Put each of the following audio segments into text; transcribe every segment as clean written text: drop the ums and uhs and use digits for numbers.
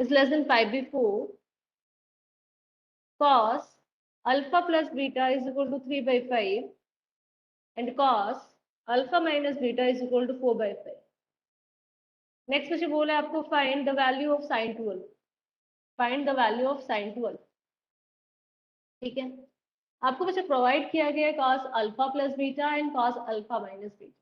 is less than pi by 4, cos alpha plus beta is equal to 3 by 5 and cos alpha minus beta is equal to 4 by 5. Next मुझे बोला है आपको find the value of sine 12, find the value of sine 12. ठीक है, आपको बच्चा provide किया गया है cos alpha plus beta and cos alpha minus beta.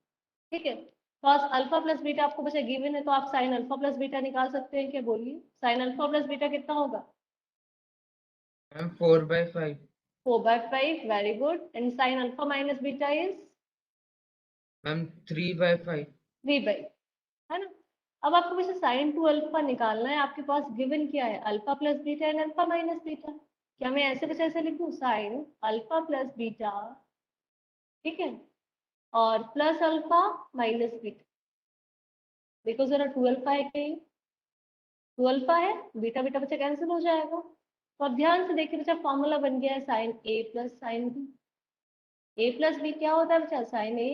ठीक है, cos अल्फा प्लस बीटा आपको बच्चा गिवन है, तो आप साइन अल्फा प्लस बीटा निकाल सकते हैं क्या? बोलिए, साइन अल्फा प्लस बीटा कितना होगा? 4 by 5. 4 by 5, very good. And sine alpha minus beta is 3 by 5. 3 by, है ना. अब आपको वैसे साइन 2 अल्फा निकालना है, आपके पास गिवन क्या है? Alpha plus beta and alpha minus beta. क्या मैं ऐसे बस ऐसे लिख दूं? साइन अल्फा प्लस बीटा, ठीक है, और प्लस अल्फा माइनस बीटा. देखो जरा 2 अल्फा है क्या? 2 अल्फा है, बीटा बीटा बच्चा कैंसिल हो जाएगा. तो अब ध्यान से देखिए बच्चा, फॉर्मूला बन गया है साइन ए प्लस साइन बी. ए प्लस बी क्या होता है बच्चा? Sign A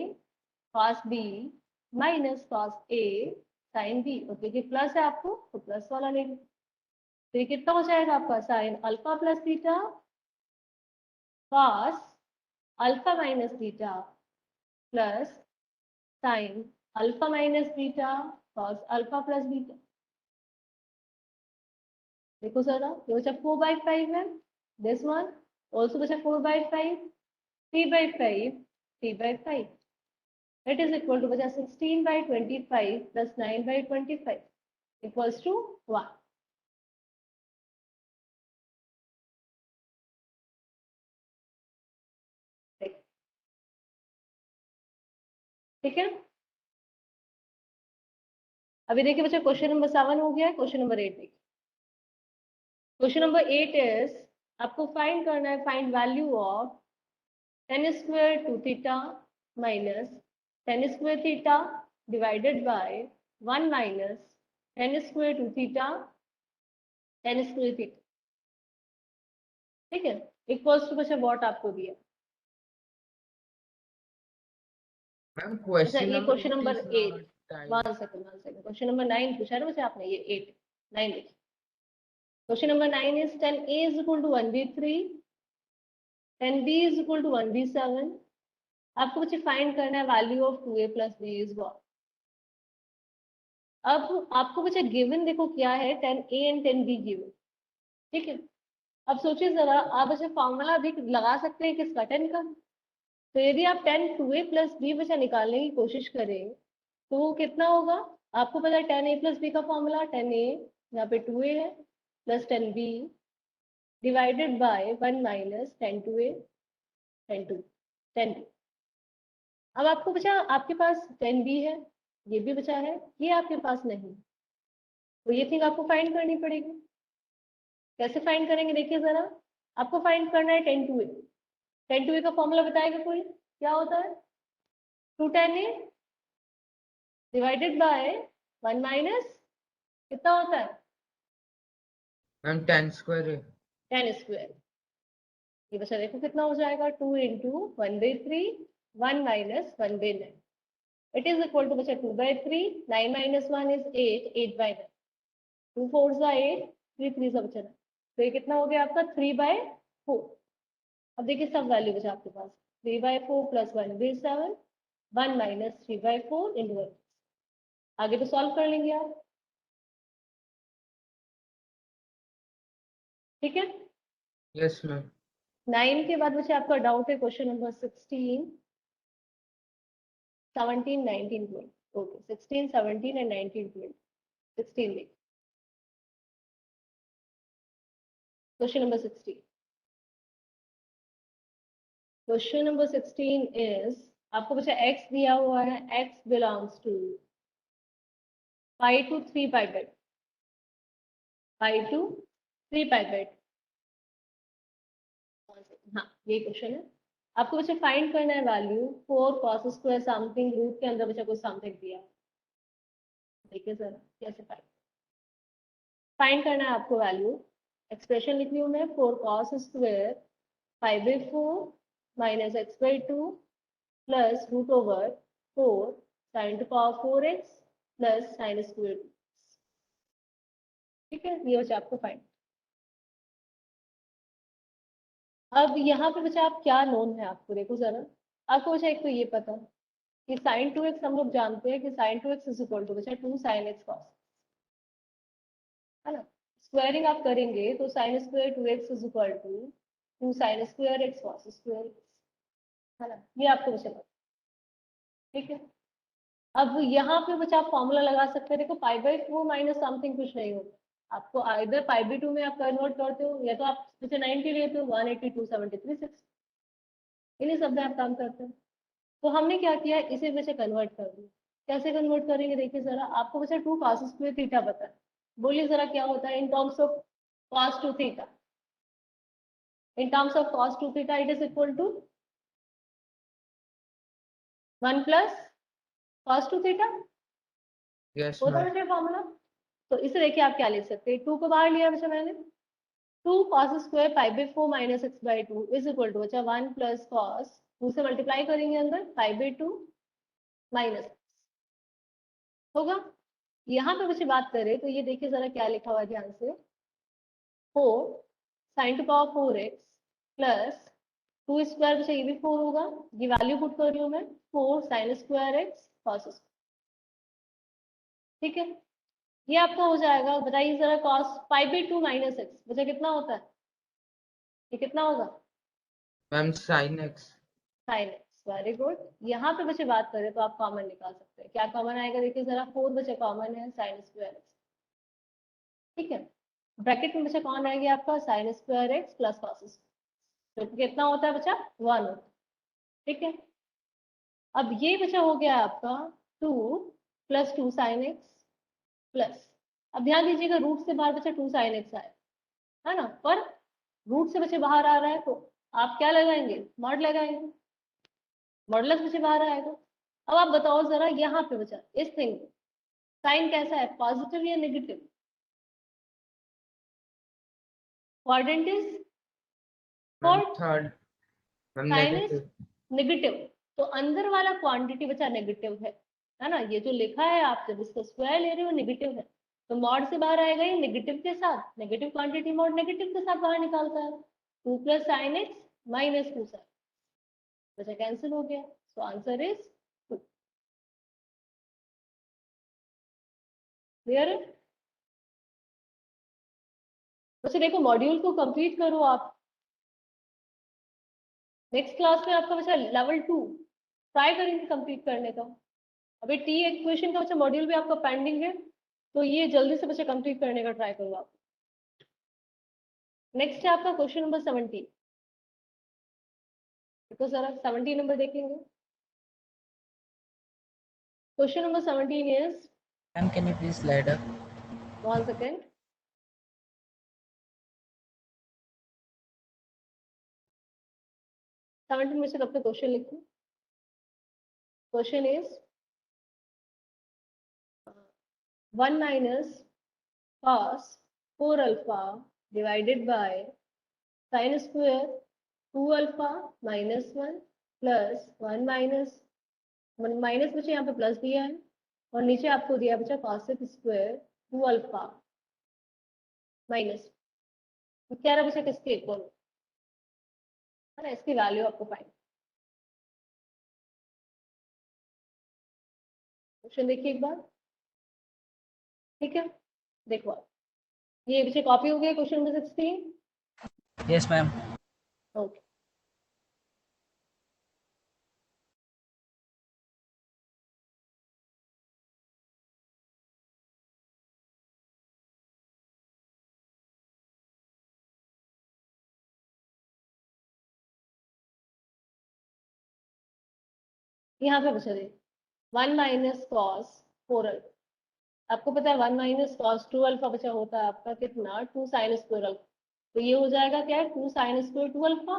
cos B minus cos A sine B. और देखिए प्लस है आपको, तो प्लस वाला लेंगे. तो ये कितना हो जाएगा आपका? Sine alpha plus beta cos alpha minus beta plus sine alpha minus beta cos alpha plus beta. देखो जरा, ये बचा 4 by 5 है. दिस वन ऑल्सो बचा 4 by 5, 3 by 5, 3 by 5. It is equal to बचा 16 by 25 plus 9 by 25 equals to 1. ठीक है, अभी देखिए बच्चा क्वेश्चन नंबर 7 हो गया है. क्वेश्चन नंबर 8 देखिए. क्वेश्चन नंबर 8 इज, आपको फाइंड करना है, find value of tan square 2 theta minus tan square theta divided by 1 minus tan square 2 theta tan square theta. ठीक है, इक्वल्स टू बच्चा व्हाट आपको दिया. मैम अच्छा, ये question number 8. Time. 1 second. Question number 9 पूछा ना बच्चा आपने, ये 8 9 देखिए. Question number 9 is tan a is equal to 1/3, tan b is equal to 1/7. आपको बच्चे फाइंड करना है value of 2a plus b is what. अब आपको बच्चे गिवन देखो क्या है, tan a and tan b given. ठीक है, अब सोचिए जरा, आप बच्चे फॉर्मूला भी लगा सकते हैं किसका? tan का. तो यदि आप tan 2a plus b बच्चा निकालने की कोशिश करें तो वो कितना होगा? आपको पता है tan a plus b का फॉर्मूला, tan a यहाँ पे 2a है plus tan b divided by 1 minus tan 2a tan 2 tan b. अब आपको बचा, आपके पास tan b है, ये भी बचा है, ये आपके पास नहीं, तो ये थिंग आपको फाइंड करनी पड़ेगी. कैसे फाइंड करेंगे देखिए जरा. आपको फाइंड करना है tan 2a. tan 2a का फॉर्मूला बताएगा कोई? क्या होता है? 2 tan a divided by 1 minus कितना होता है? मैम tan स्क्वायर है. tan square. ये बच्चा देखो कितना हो जाएगा? 2 into 1/3 1 minus 1/9. It is equal to बच्चा 2/3. 9 माइनस 1 इज 8, 8/9. 2 4 8, 3 3 सा बचा. तो ये कितना हो गया आपका? 3/4. अब देखिए सब वैल्यू बचा आपके पास. 3/4 प्लस 1/7, 1 माइनस 3/4 इंटू 1. आगे तो सॉल्व कर लेंगे आप. ठीक है, यस मैम. 9 के बाद बच्चे आपका डाउट है क्वेश्चन नंबर 16 17 19 20. Okay, 16 17 and 19 20. 16 देख. Question number 16. Question number 16 is, आपको बच्चा x दिया हुआ है, x belongs to pi to 3 pi by 2. pi to 3 pi by 2. हाँ, ये क्वेश्चन है. आपको बच्चा फाइंड करना है value 4 cos square something, root के अंदर बच्चा कोई समथिंग दिया. देखिए जरा कैसे फाइंड करना है आपको वैल्यू. एक्सप्रेशन लिख रही हूँ मैं, 4 cos square 5/4 minus x/2 plus root over 4 sin to power 4x plus sin square 2. ठीक है, ये बचा आपको फाइंड। अब यहाँ पे बचा आप क्या नोन है आपको, देखो जरा। आपको बचा एक तो ये पता कि साइन 2x हम लोग जानते हैं कि sign 2x is equal to बचा 2 sin x cos, है ना। स्क्वायरिंग आप करेंगे तो sine square 2x is equal to 2 sin square x cos square, है ना। ये आपको बचा पता, ठीक है। अब यहाँ पे बचा आप फॉर्मूला लगा सकते हैं, देखो पाई बाई 4 माइनस समथिंग कुछ नहीं होता, आपको आइदर पाई बाई 2 में आप कन्वर्ट करते हो या तो आप जैसे 90 लेते हो 180 273 6, इन्हीं सब में आप काम करते हो। तो हमने क्या किया, इसे वैसे कन्वर्ट कर दिया। कैसे कन्वर्ट करेंगे देखिए जरा, आपको वैसे 2 cos स्क्वायर थीटा पता है, बोलिए जरा क्या होता है in terms of cos 2 theta. In terms of cos 2 theta it is equal to 1 plus cos 2 theta, Yes, होता ma'am. है फॉर्मूला। तो इसे देखिए आप क्या लिख सकते हैं, 2 को बाहर लिया बच्चा मैंने, 2 cos square pi by 4 minus x by 2 is equal to बच्चा 1 प्लस cos 2 से मल्टीप्लाई करेंगे अंदर पाई बाई 2 माइनस होगा। यहाँ पे बच्चे बात करें तो ये देखिए जरा क्या लिखा हुआ है ध्यान से, 4 sign to power 4x plus 2 square बच्चा ये भी 4 होगा, ये वैल्यू पुट कर रही हूँ मैं 4 sine square x cos square, ठीक है। ये आपका हो जाएगा, बताइए जरा cos pi by 2 minus x बच्चा कितना होता है, ये कितना होगा Ma'am, sin x. Sine x, very good. यहाँ पे बच्चे बात करें तो आप कॉमन निकाल सकते हैं, क्या कॉमन आएगा देखिए जरा, 4 बच्चे कॉमन है साइन स्क्वायर एक्स, ठीक है। ब्रैकेट में बच्चा कौन आएगा आपका sign square x plus cos square, तो कितना होता है बच्चा 1 होता है, ठीक है। अब ये बचा हो गया आपका 2 प्लस 2 साइन एक्स प्लस, अब ध्यान दीजिएगा रूट से बाहर बचा 2 साइन एक्स आए, है ना, पर रूट से बचे बाहर आ रहा है तो आप क्या लगाएंगे, मॉड लगाएंगे, मॉडुलस बचे बाहर आएगा। अब आप बताओ जरा यहाँ पे बचा इस थिंग में साइन कैसा है, पॉजिटिव या negative, quadrant is Ma'am, fourth, third. Ma'am, sine is negative. Negative, तो अंदर वाला क्वांटिटी बचा नेगेटिव है ना, ये जो लिखा है आप जब इसका स्क्वायर ले रहे हो नेगेटिव है, तो मॉड से बाहर आएगा ये नेगेटिव के साथ, नेगेटिव क्वांटिटी मॉड नेगेटिव के साथ बाहर निकालता है, 2 plus sine x minus 2 sine, बचा कैंसिल हो गया, सो आंसर इज 2। क्लियर है, बच्चे देखो मॉड्यूल को कंप्लीट करो आप, नेक्स्ट क्लास में आपका बचा लेवल 2 ट्राई करेंगे कंप्लीट करने का। अभी टी इक्वेशन का बच्चा मॉड्यूल भी आपका पेंडिंग है, तो ये जल्दी से बच्चा कंप्लीट करने का ट्राई करो आप। नेक्स्ट है आपका क्वेश्चन नंबर 17, तो सर 17 नंबर देखेंगे। Question number 17 is, Ma'am, can you please slide up? 1 second, seventeen में से कब तक क्वेश्चन लिखूं। Question is 1 minus cos 4 alpha divided by sine square 2 alpha minus 1 plus 1 minus, minus बचे यहाँ पे प्लस दिया है और नीचे आपको दिया बचा cos स्क्वायर 2 अल्फा माइनस, तो क्या रहा बचा किसके इक्वल है ना, इसकी वैल्यू आपको फाइंड। क्वेश्चन देखिए एक बार, ठीक है, देखो आप ये पीछे कॉपी हो गया question number 16, Yes, ma'am. Okay. यहाँ पे बचा दे 1 माइनस कॉस 4 अल्फा, आपको पता है 1 माइनस कॉस 2 अल्फा बचा होता है आपका कितना 2 साइन स्क्वायर अल्फा, तो ये हो जाएगा क्या है 2 साइन स्क्वायर 2 अल्फा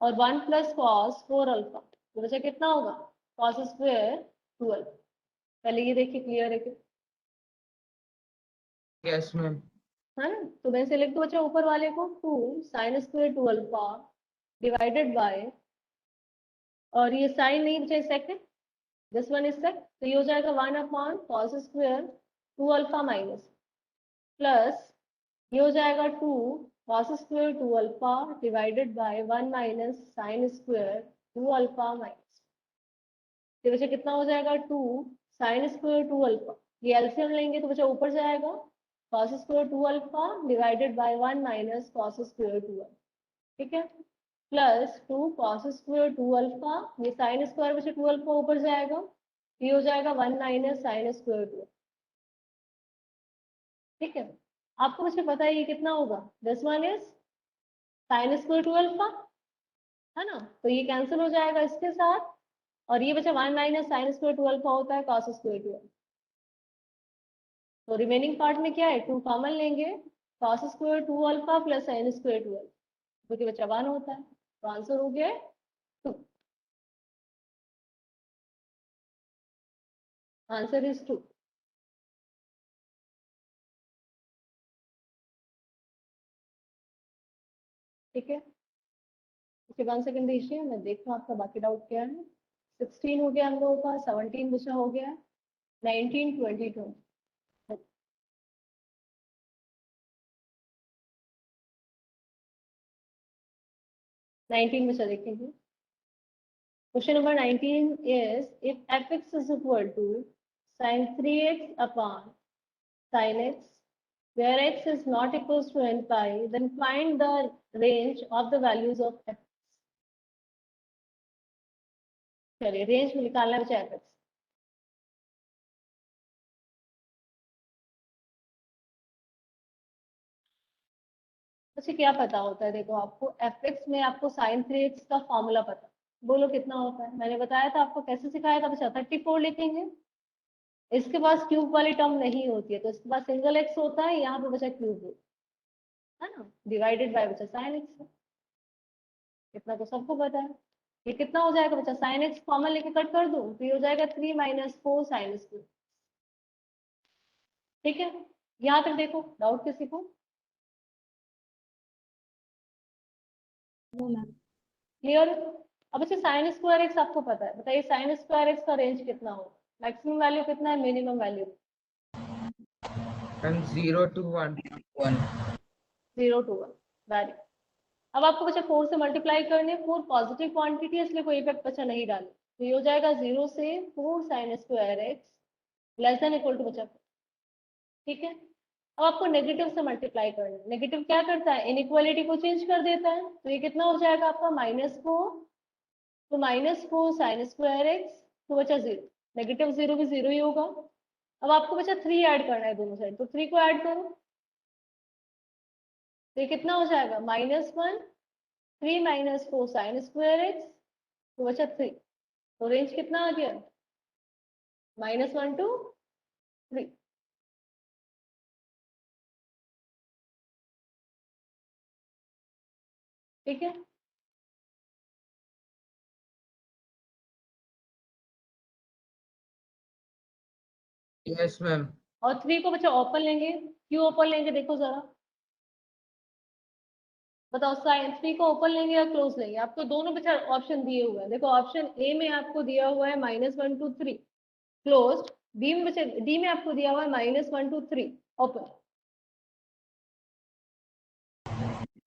और 1 प्लस कॉस 4 अल्फा, तो बचा कितना होगा कॉस स्क्वायर 2 अल्फा। पहले ये देखिए क्लियर है क्या, Yes, ma'am. है ना, तो मैं से लिख दो बचा ऊपर वाले को 2 sine square 2 alpha divided by, और ये साइन नहीं बचा second, this one is sec, तो ये हो जाएगा 1 upon cos square 2 alpha minus, plus ये हो जाएगा 2 cos square 2 alpha divided by 1 minus sine square 2 alpha minus, ये बच्चा कितना हो जाएगा 2 साइन स्क्वायर 2 अल्फा, ये एलसीएम लेंगे तो बच्चा ऊपर जाएगा cos square 2 alpha divided by 1 minus cos square 2 alpha, ठीक है, प्लस 2 cos स्क्वायर 2 अल्फा, ये साइन स्क्वायर बच्चा 2 अल्फा ऊपर जाएगा, ये हो जाएगा 1 माइनस साइन स्क्वायर 2, ठीक है। आपको मुझे पता है ये कितना होगा 10 माइनस साइन स्क्वायर 2 अल्फा, है ना, तो ये कैंसिल हो जाएगा इसके साथ, और ये बचा 1 माइनस साइन स्क्वायर 2 अल्फा होता है cos स्क्वायर 2 अल्फा, तो रिमेनिंग पार्ट में क्या है 2 कॉमन लेंगे, cos square 2 alpha plus sine square 2 alpha, क्योंकि बच्चा 1 होता है, तो आंसर हो गया 2, आंसर इज 2। ठीक है, इसके बाद सेकंड दीजिए, मैं देखूँ आपका बाकी डाउट क्या है। 16 हो गया हम लोगों का, 17 बचा हो गया, 19 22, 19 बचा देखेंगे। Question number 19 is if fx is equal to sin 3x upon sin x, where x is not equals to n pi, then find the range of the values of f। चलिए रेंज में निकालना है बचा fx। अच्छा क्या पता होता है, देखो आपको fx में आपको sin 3x का फॉर्मूला पता, बोलो कितना होता है, मैंने बताया था आपको, कैसे सिखाया था बच्चा, 34 लिखेंगे, इसके पास क्यूब वाली टर्म नहीं होती है, तो इसके पास सिंगल एक्स होता है, यहाँ पे बचा क्यूब है ना, डिवाइडेड बाय बचा साइन एक्स, इतना तो सबको पता है। ये कितना हो जाएगा बच्चा, साइन एक्स कॉमन लेके कट कर दूं तो ये हो जाएगा 3 माइनस 4 साइन स्क्वायर, ठीक है, यहाँ तक देखो, डाउट किसी को? क्लियर? अब अच्छा साइन स्क्वायर एक्स आपको पता है, बताइए साइन स्क्वायर एक्स का रेंज कितना होगा, मैक्सिमम वैल्यू कितना है, minimum value? Ma'am 0 to 1। 1. 0 to 1, very. अब आपको बच्चा 4 से मल्टीप्लाई करने, 4 पॉजिटिव क्वांटिटी है इसलिए कोई इफेक्ट बच्चा नहीं डाले, तो ये हो जाएगा 0 से 4 sine square x less than equal to बचा, ठीक है। अब आपको नेगेटिव से मल्टीप्लाई करना है, नेगेटिव क्या करता है, इनइक्वालिटी को चेंज कर देता है, तो ये कितना हो जाएगा आपका -4, तो -4 साइन स्क्वायर एक्स, तो बचा 0, नेगेटिव 0 भी 0 ही होगा। अब आपको बचा 3 ऐड करना है दोनों साइड, तो 3 को ऐड करो, तो ये कितना हो जाएगा -1 3 माइनस 4 साइन स्क्वायर एक्स, तो बचा 3, तो रेंज कितना आ गया, -1 to 3, ठीक है। Yes ma'am. और 3 को बच्चा ओपन लेंगे, क्यों ओपन लेंगे देखो जरा, बताओ, साइन 3 को ओपन लेंगे या क्लोज लेंगे, आपको दोनों बच्चा ऑप्शन दिए हुए हैं, देखो ऑप्शन ए में आपको दिया हुआ है -1 to 3 क्लोज, बी में बच्चा डी में आपको दिया हुआ है -1 to 3 ओपन,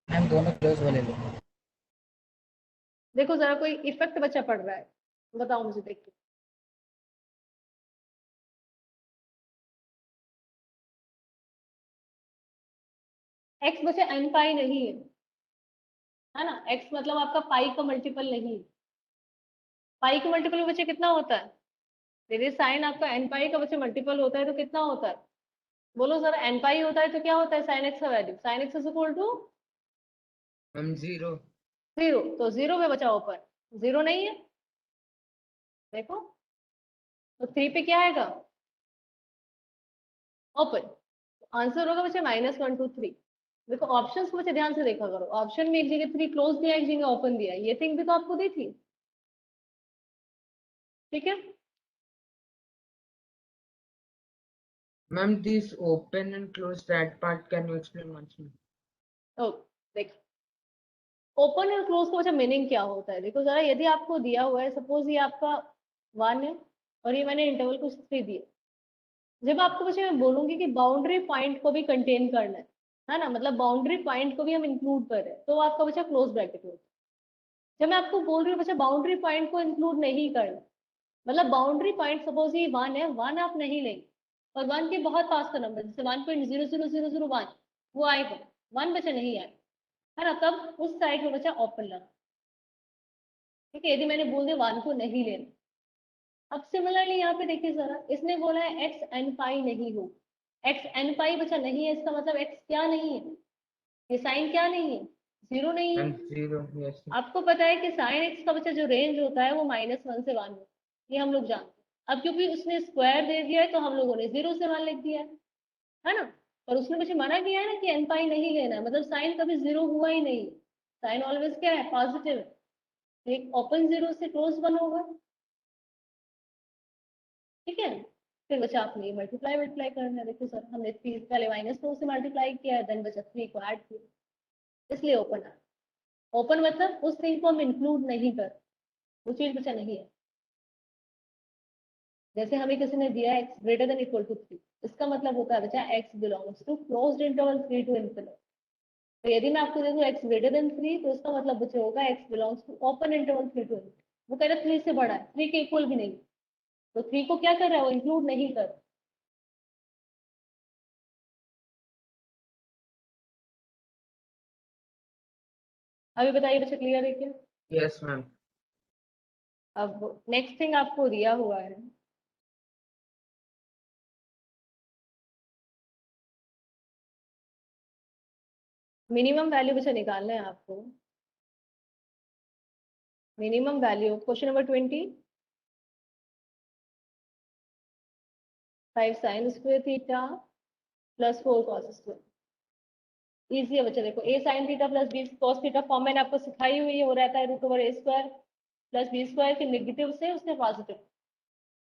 मैम दोनों क्लोज वाले लो. देखो जरा कोई इफेक्ट बच्चा पड़ रहा है, बताओ मुझे देखिए, एक्स बच्चा एन पाई नहीं है ना, एक्स मतलब आपका पाई का मल्टीपल नहीं है, पाई का मल्टीपल में बच्चे कितना होता है, मेरे साइन आपका एन पाई का बच्चे मल्टीपल होता है तो कितना होता है, बोलो जरा, एन पाई होता है तो क्या होता है साइन एक्स का value, sine x is equal to ma'am 0। 0, तो 0 में बचा ओपन, 0 नहीं है, देखो, तो 3 पे क्या आएगा ओपन, आंसर होगा बच्चे -1 to 3। देखो ऑप्शंस को बच्चे ध्यान से देखा करो, ऑप्शन में एक जगह 3 क्लोज दिया, एक जगह ओपन दिया, ये थिंग भी तो आपको दी थी, ठीक है। Ma'am, this open and close, that part can you explain once more? ओ देखो, ओपन और क्लोज का बच्चा मीनिंग क्या होता है, देखो जरा, यदि आपको दिया हुआ है, सपोज ये आपका 1 है और ये मैंने इंटरवल को 3 दिया, जब आपको बच्चे मैं बोलूंगी कि बाउंड्री पॉइंट को भी कंटेन करना है ना, मतलब बाउंड्री पॉइंट को भी हम इंक्लूड कर रहे हैं, तो आपका बच्चा क्लोज ब्रैकेट होगा। जब मैं आपको बोल रही हूँ बच्चा बाउंड्री पॉइंट को इंक्लूड नहीं करना, मतलब बाउंड्री पॉइंट सपोज ये 1 है, 1 आप नहीं लेंगे, और 1 के बहुत पास का नंबर जैसे 1.00001 वो आएगा, 1 बच्चा नहीं आएगा, है ना, तब उस साइड में बच्चा ओपन लगा। ठीक है, यदि मैंने बोल दिया 1 को नहीं लेना। अब सिमिलरली यहाँ पे देखिए जरा, इसने बोला है एक्स एन पाई नहीं हो, एक्स एन पाई बच्चा नहीं है, इसका मतलब एक्स क्या नहीं है, ये साइन क्या नहीं है, 0 नहीं है। Ma'am 0, yes. आपको पता है कि साइन एक्स का बच्चा जो रेंज होता है वो -1 से 1 है, ये हम लोग जानते हैं। अब क्योंकि उसने स्क्वायर दे दिया है तो हम लोगों ने 0 से 1 लिख दिया है ना, और उसने मुझे मना किया है ना कि एन पाई नहीं लेना है, मतलब साइन कभी 0 हुआ ही नहीं, साइन ऑलवेज क्या है, पॉजिटिव है, एक ओपन 0 से क्लोज 1 होगा। ठीक है, फिर बचा आपने मल्टीप्लाई मल्टीप्लाई करना है। देखो सर, हमने 3 पहले -4 से मल्टीप्लाई किया है, देन बचा 3 को ऐड किया, इसलिए ओपन है। ओपन मतलब उस थिंग को हम इंक्लूड नहीं कर, वो चीज बचा नहीं है। जैसे हमें किसी ने दिया x greater than equal to 3, इसका मतलब होता है बच्चा x belongs to closed interval 3 to infinity. तो यदि मैं आपको दे दूं x ग्रेटर देन 3, तो इसका मतलब बच्चा होगा x belongs to open interval 3 to infinity. वो कह रहा है 3 से बड़ा है, 3 के इक्वल भी नहीं, तो 3 को क्या कर रहा है, वो इंक्लूड नहीं कर। अभी बताइए बच्चा, क्लियर है क्या? Yes, ma'am. अब नेक्स्ट थिंग आपको दिया हुआ है, मिनिमम वैल्यू बच्चा निकालना है आपको। Minimum value question number 20, 5 sign square theta plus 4 cos square. Easy है बच्चा, देखो a sine theta plus b cos theta form मैंने आपको सिखाई हुई है, वो रहता है √a square plus b square के नेगेटिव से उसके पॉजिटिव।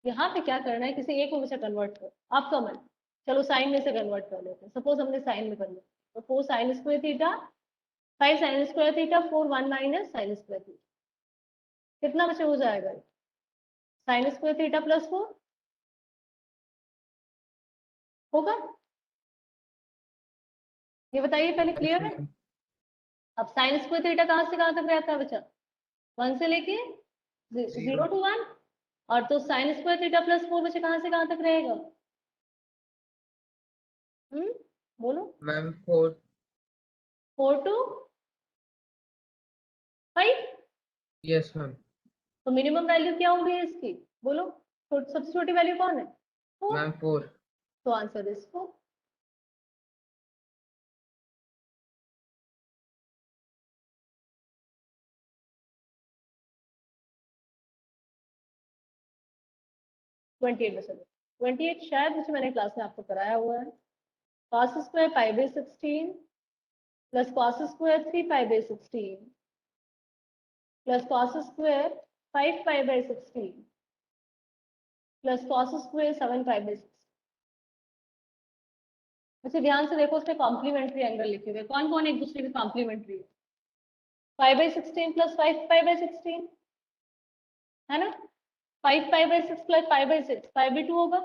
यहाँ पे क्या करना है, किसी एक को बच्चा कन्वर्ट करो, आपका मन, चलो साइन में से कन्वर्ट कर लेते हैं, सपोज हमने साइन में कर लिया, तो 4 sine square theta 5 sign square theta 4 1 minus sine square theta, कितना बच्चा हो जाएगा, साइन स्क्वायर थीटा प्लस 4 होगा। ये बताइए पहले, Yes, क्लियर है? ma'am. अब साइन स्क्वायर थीटा कहाँ से कहाँ तक रहता है बच्चा, 1 से लेके 0 0. टू 1, और तो साइन स्क्वायर थीटा प्लस 4 बच्चे कहाँ से कहाँ तक रहेगा, बोलो, Ma'am 4. 4 टू 5। Yes, ma'am. तो मिनिमम वैल्यू क्या होगी इसकी, बोलो, सबसे छोटी वैल्यू कौन है, 4, Ma'am 4. तो आंसर इज 4। बचा, 28 शायद मुझे मैंने क्लास में आपको कराया हुआ है। cos square pi by 16 plus cos square 3 pi by 16 plus cos square 5 pi by 16 plus cos square 7 pi by 16। अच्छा ध्यान से देखो, उसमें कॉम्प्लीमेंट्री एंगल लिखे हुए, कौन कौन एक दूसरे के कॉम्प्लीमेंट्री है, 5 बाई 16 प्लस 5 पाई बाई 16, है ना, 5 pi by 6 plus 5 by 6, 5 by 2 होगा,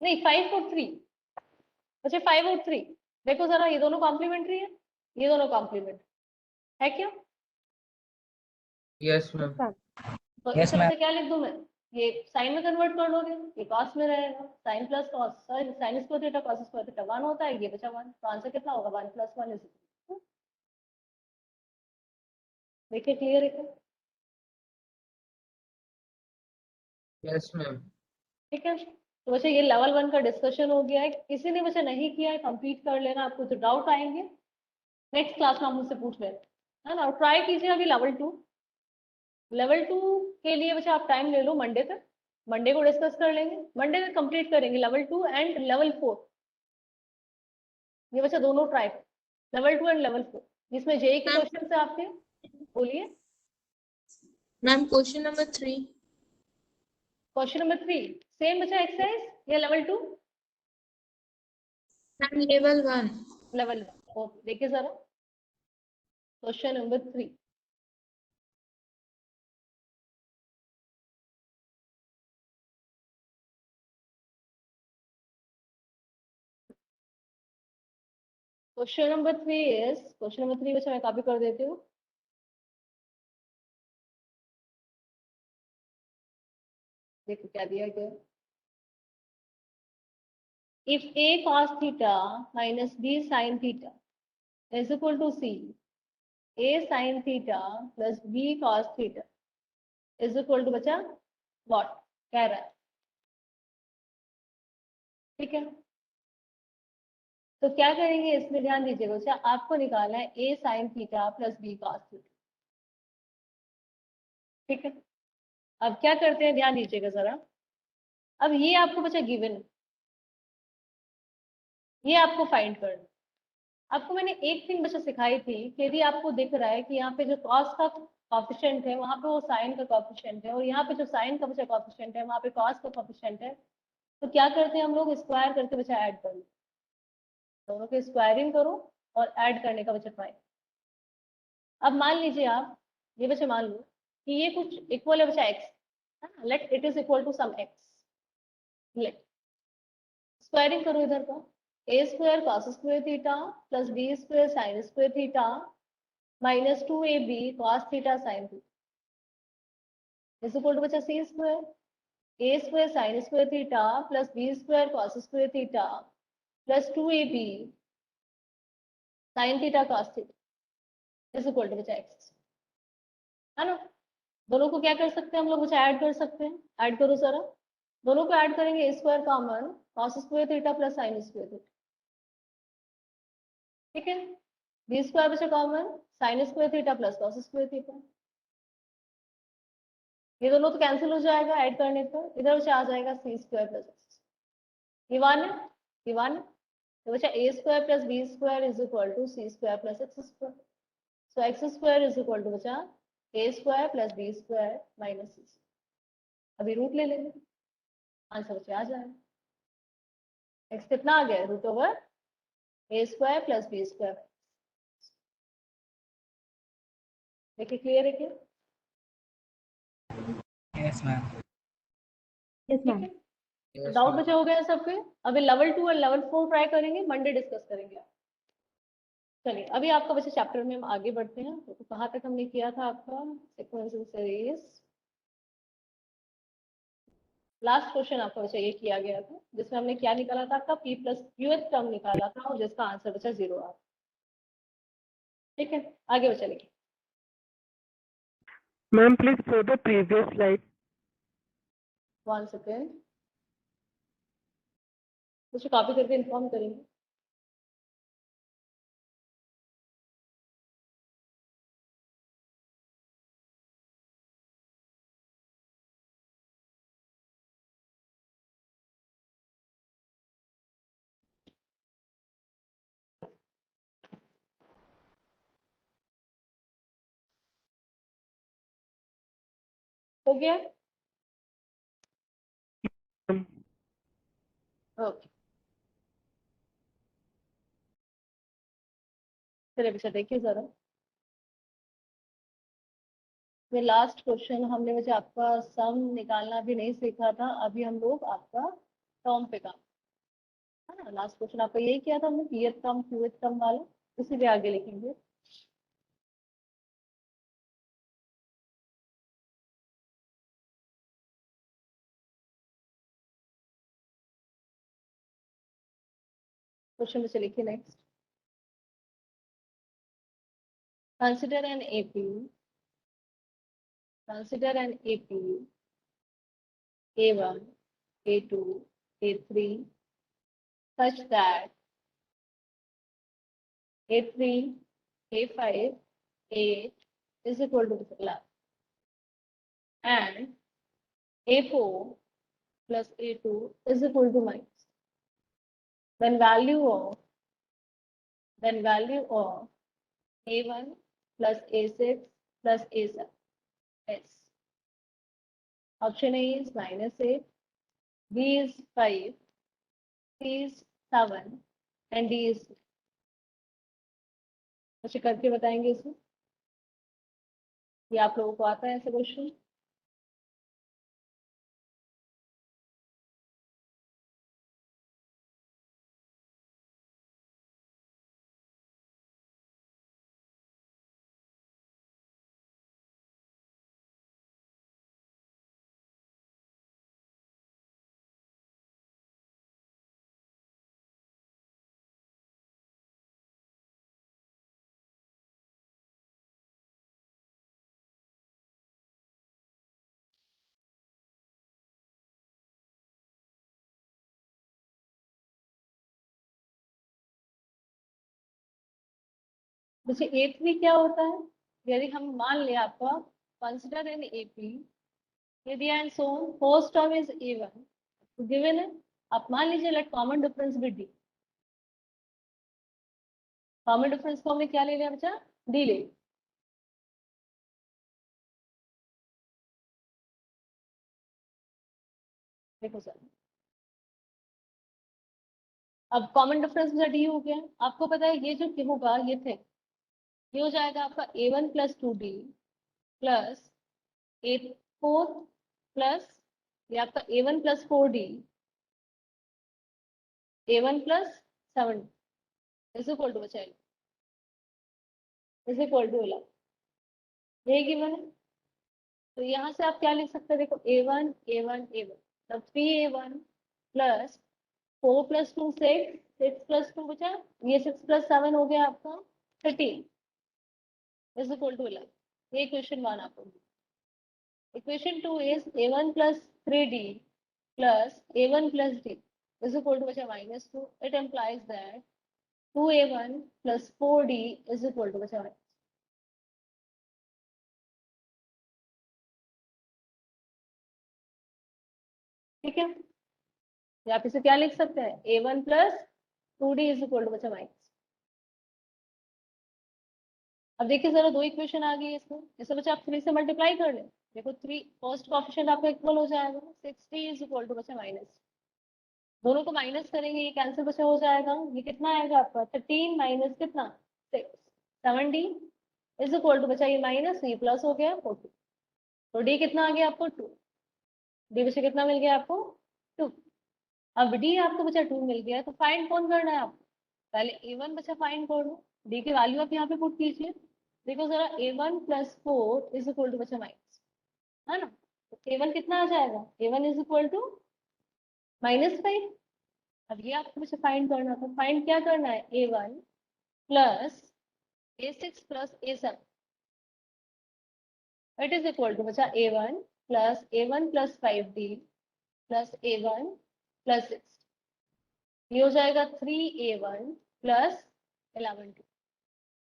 नहीं 5 और 3, अच्छा 5 और 3, देखो जरा ये दोनों कॉम्प्लीमेंट्री है, ये दोनों कॉम्प्लीमेंट है क्या, Yes, ma'am. तो Yes, इससे ma'am. बच्चा क्या लिख दूं मैं, ये साइन में कन्वर्ट कर लोगे, ये कॉस में रहेगा, sine plus cos, sine square theta cos square theta 1 होता है, ये बचा 1, तो आंसर कितना होगा, 1 + 1 इज, देखिए क्लियर है क्या? Yes, ma'am. ठीक है, तो बच्चा ये लेवल 1 का डिस्कशन हो गया है, किसी ने बच्चा नहीं किया है कंप्लीट कर लेना, आपको तो डाउट आएंगे नेक्स्ट क्लास में आप मुझसे पूछ लेना, है ना, और ट्राई कीजिए अभी लेवल 2। लेवल 2 के लिए बच्चा आप टाइम ले लो मंडे तक, मंडे को डिस्कस कर लेंगे, मंडे तक कंप्लीट करेंगे लेवल 2 एंड लेवल 4, ये बच्चा दोनों ट्राई, लेवल 2 एंड लेवल 4, जिसमें जेई के मैम क्वेश्चन से आपके, बोलिए। Ma'am question number 3। Question number 3 same बच्चा एक्सरसाइज या level 2, ma'am level 1। Level 1, okay देखिए जरा question number 3, question number 3 is, question number 3 बच्चा मैं कॉपी कर देती हूँ। देखो क्या दिया गया। If a cos theta minus b sin theta is equal to c, a sin theta plus b cos theta is equal to बच्चा what कह रहा है। ठीक है, तो क्या करेंगे इसमें, ध्यान दीजिएगा बच्चा, आपको निकालना है a sin theta plus b cos theta. ठीक है, अब क्या करते हैं, ध्यान दीजिएगा जरा। अब ये आपको बच्चा गिवन, ये आपको फाइंड करना। आपको मैंने एक थिंग बच्चा सिखाई थी कि यदि आपको दिख रहा है कि यहाँ पे जो कॉस का कॉफिशिएंट है वहां पे वो साइन का कॉफिशिएंट है, और यहाँ पे जो साइन का बच्चा कॉफिशिएंट है वहां पे कॉस का कॉफिशिएंट है, तो क्या करते हैं हम लोग, स्क्वायर करके बच्चा ऐड कर लो। दोनों के स्क्वायरिंग करो और ऐड करने का बच्चा फाइंड। अब मान लीजिए आप, ये बच्चा मान लो कि ये कुछ इक्वल है बच्चा x, let it is equal to some x. Let squaring करो इधर का, a square cos square theta plus b square sine square theta minus 2ab cos theta sine theta is equal to बच्चा c square a square sine square theta plus b square cos square theta plus 2ab sine theta cos theta is equal to बच्चा x, है ना। दोनों को क्या कर सकते हैं हम लोग बच्चा, ऐड कर सकते हैं। ऐड करो जरा, दोनों को ऐड करेंगे, a square common cos square theta plus sine square theta. ठीक है, बी स्क्वायर बचा common sine square theta plus cos square theta. ये दोनों तो कैंसिल हो जाएगा ऐड करने पर, इधर बचा आ जाएगा सी स्क्वायर प्लस एक्स। ये वन है, ये वन है, तो बचा a square plus b square is equal to c square plus x square. So x square is equal to बचा a square plus b square minus c. अभी root ले लेंगे, आंसर बचा आ जाएगा। एक्स कितना आ गया, रूट ओवर ए square plus b square. देखिए क्लियर है क्या? Yes, ma'am. ठीक है, Yes, डाउट ma'am. बचा हो गया सबके। अभी लेवल 2 और लेवल 4 ट्राई करेंगे, मंडे डिस्कस करेंगे। चलिए अभी आपका बच्चा चैप्टर में हम आगे बढ़ते हैं। तो कहाँ तक हमने किया था आपका सीक्वेंशियल सीरीज, लास्ट क्वेश्चन आपका बच्चा ये किया गया था जिसमें हमने क्या निकाला था, आपका p प्लस क्यूएथ टर्म निकाला था और जिसका आंसर बचा 0 आ। ठीक है, आगे बच्चा लिखिए। Ma'am, please show the previous slide. 1 second, मुझे कॉपी करके इन्फॉर्म करेंगे। हो गया, ओके। चलिए बच्चा देखिए जरा, ये लास्ट क्वेश्चन हमने बच्चा आपका सम निकालना भी नहीं सीखा था, अभी हम लोग आपका टर्म पे काम, है ना। लास्ट क्वेश्चन आपका यही किया था हमने, पीएथ टर्म क्यूएथ टर्म वाला, उसी पे आगे लिखेंगे। क्वेश्चन में से लिखिए next. Consider an AP, consider an AP A1, A2, A3 such that A3, A5, A8 is equal to the class and A4 plus A2 is equal to minus. Then value of A1 plus A6 plus A7 is. Option A is -8, B is 5, C is 7 and D is 6. अच्छा करके बताएंगे इसमें, ये आप लोगों को आता है ऐसे क्वेश्चन? जैसे A3 क्या होता है, यदि हम मान ले आपका कंसिडर इन AP, यदि and so first term is A1 given है, आप मान लीजिए लेट कॉमन डिफरेंस भी D, कॉमन डिफरेंस को हमने क्या ले लिया बच्चा, D ले लिया। देखो सर, अब कॉमन डिफरेंस बचा D हो गया, आपको पता है ये जो होगा ये थे, ये हो जाएगा आपका A1 plus 2D plus A4 plus ये आपका A1 plus 4D A1 plus 7 is equal to बचा इज इक्वल टू 11, ये गिवन है। तो यहाँ से आप क्या लिख सकते हैं, देखो A1 A1 A1, तब 3A1 प्लस 4 प्लस 2 6 6 प्लस 2 बचा, ये 6 प्लस 7 हो गया आपका 13 इज इक्वल टू 11, ये इक्वेशन 1 आपको। Equation 2 is A1 plus 3D plus A1 plus D is equal to बचा -2. It implies that 2A1 plus 4D is equal to बचा -. ठीक है, या आप इसे क्या लिख सकते हैं, A1 plus 2D is equal to बचा -. अब देखिए जरा दो इक्वेशन आ गई है इसमें, इसे बच्चा आप 3 से मल्टीप्लाई कर लें, देखो 3 फर्स्ट कोएफिशिएंट आपका इक्वल हो जाएगा, 60 इज इक्वल टू बचा माइनस, दोनों को माइनस करेंगे ये कैंसिल बचा हो जाएगा, ये कितना आएगा आपका 13 माइनस कितना 6 70 इज इक्वल टू बचा ये माइनस ये प्लस हो गया 40, तो डी कितना आ गया आपको 2, डी बचा कितना मिल गया आपको 2। अब डी आपको बचा 2 मिल गया, तो फाइंड कौन करना है आपको, पहले A1 बचा फाइंड कर लो, डी की वैल्यू आप यहाँ पे पुट कीजिए, देखो जरा A1 plus 4 is equal to बचा माइनस, है ना, तो A1 कितना आ जाएगा, A1 इज इक्वल टू -5। अब ये आपको मुझे फाइंड करना था, फाइंड क्या करना है, A1 plus A6 plus A7 it is equal to बचा A1 plus 5D plus A1 plus 6, ये हो जाएगा 3A1 प्लस 11D,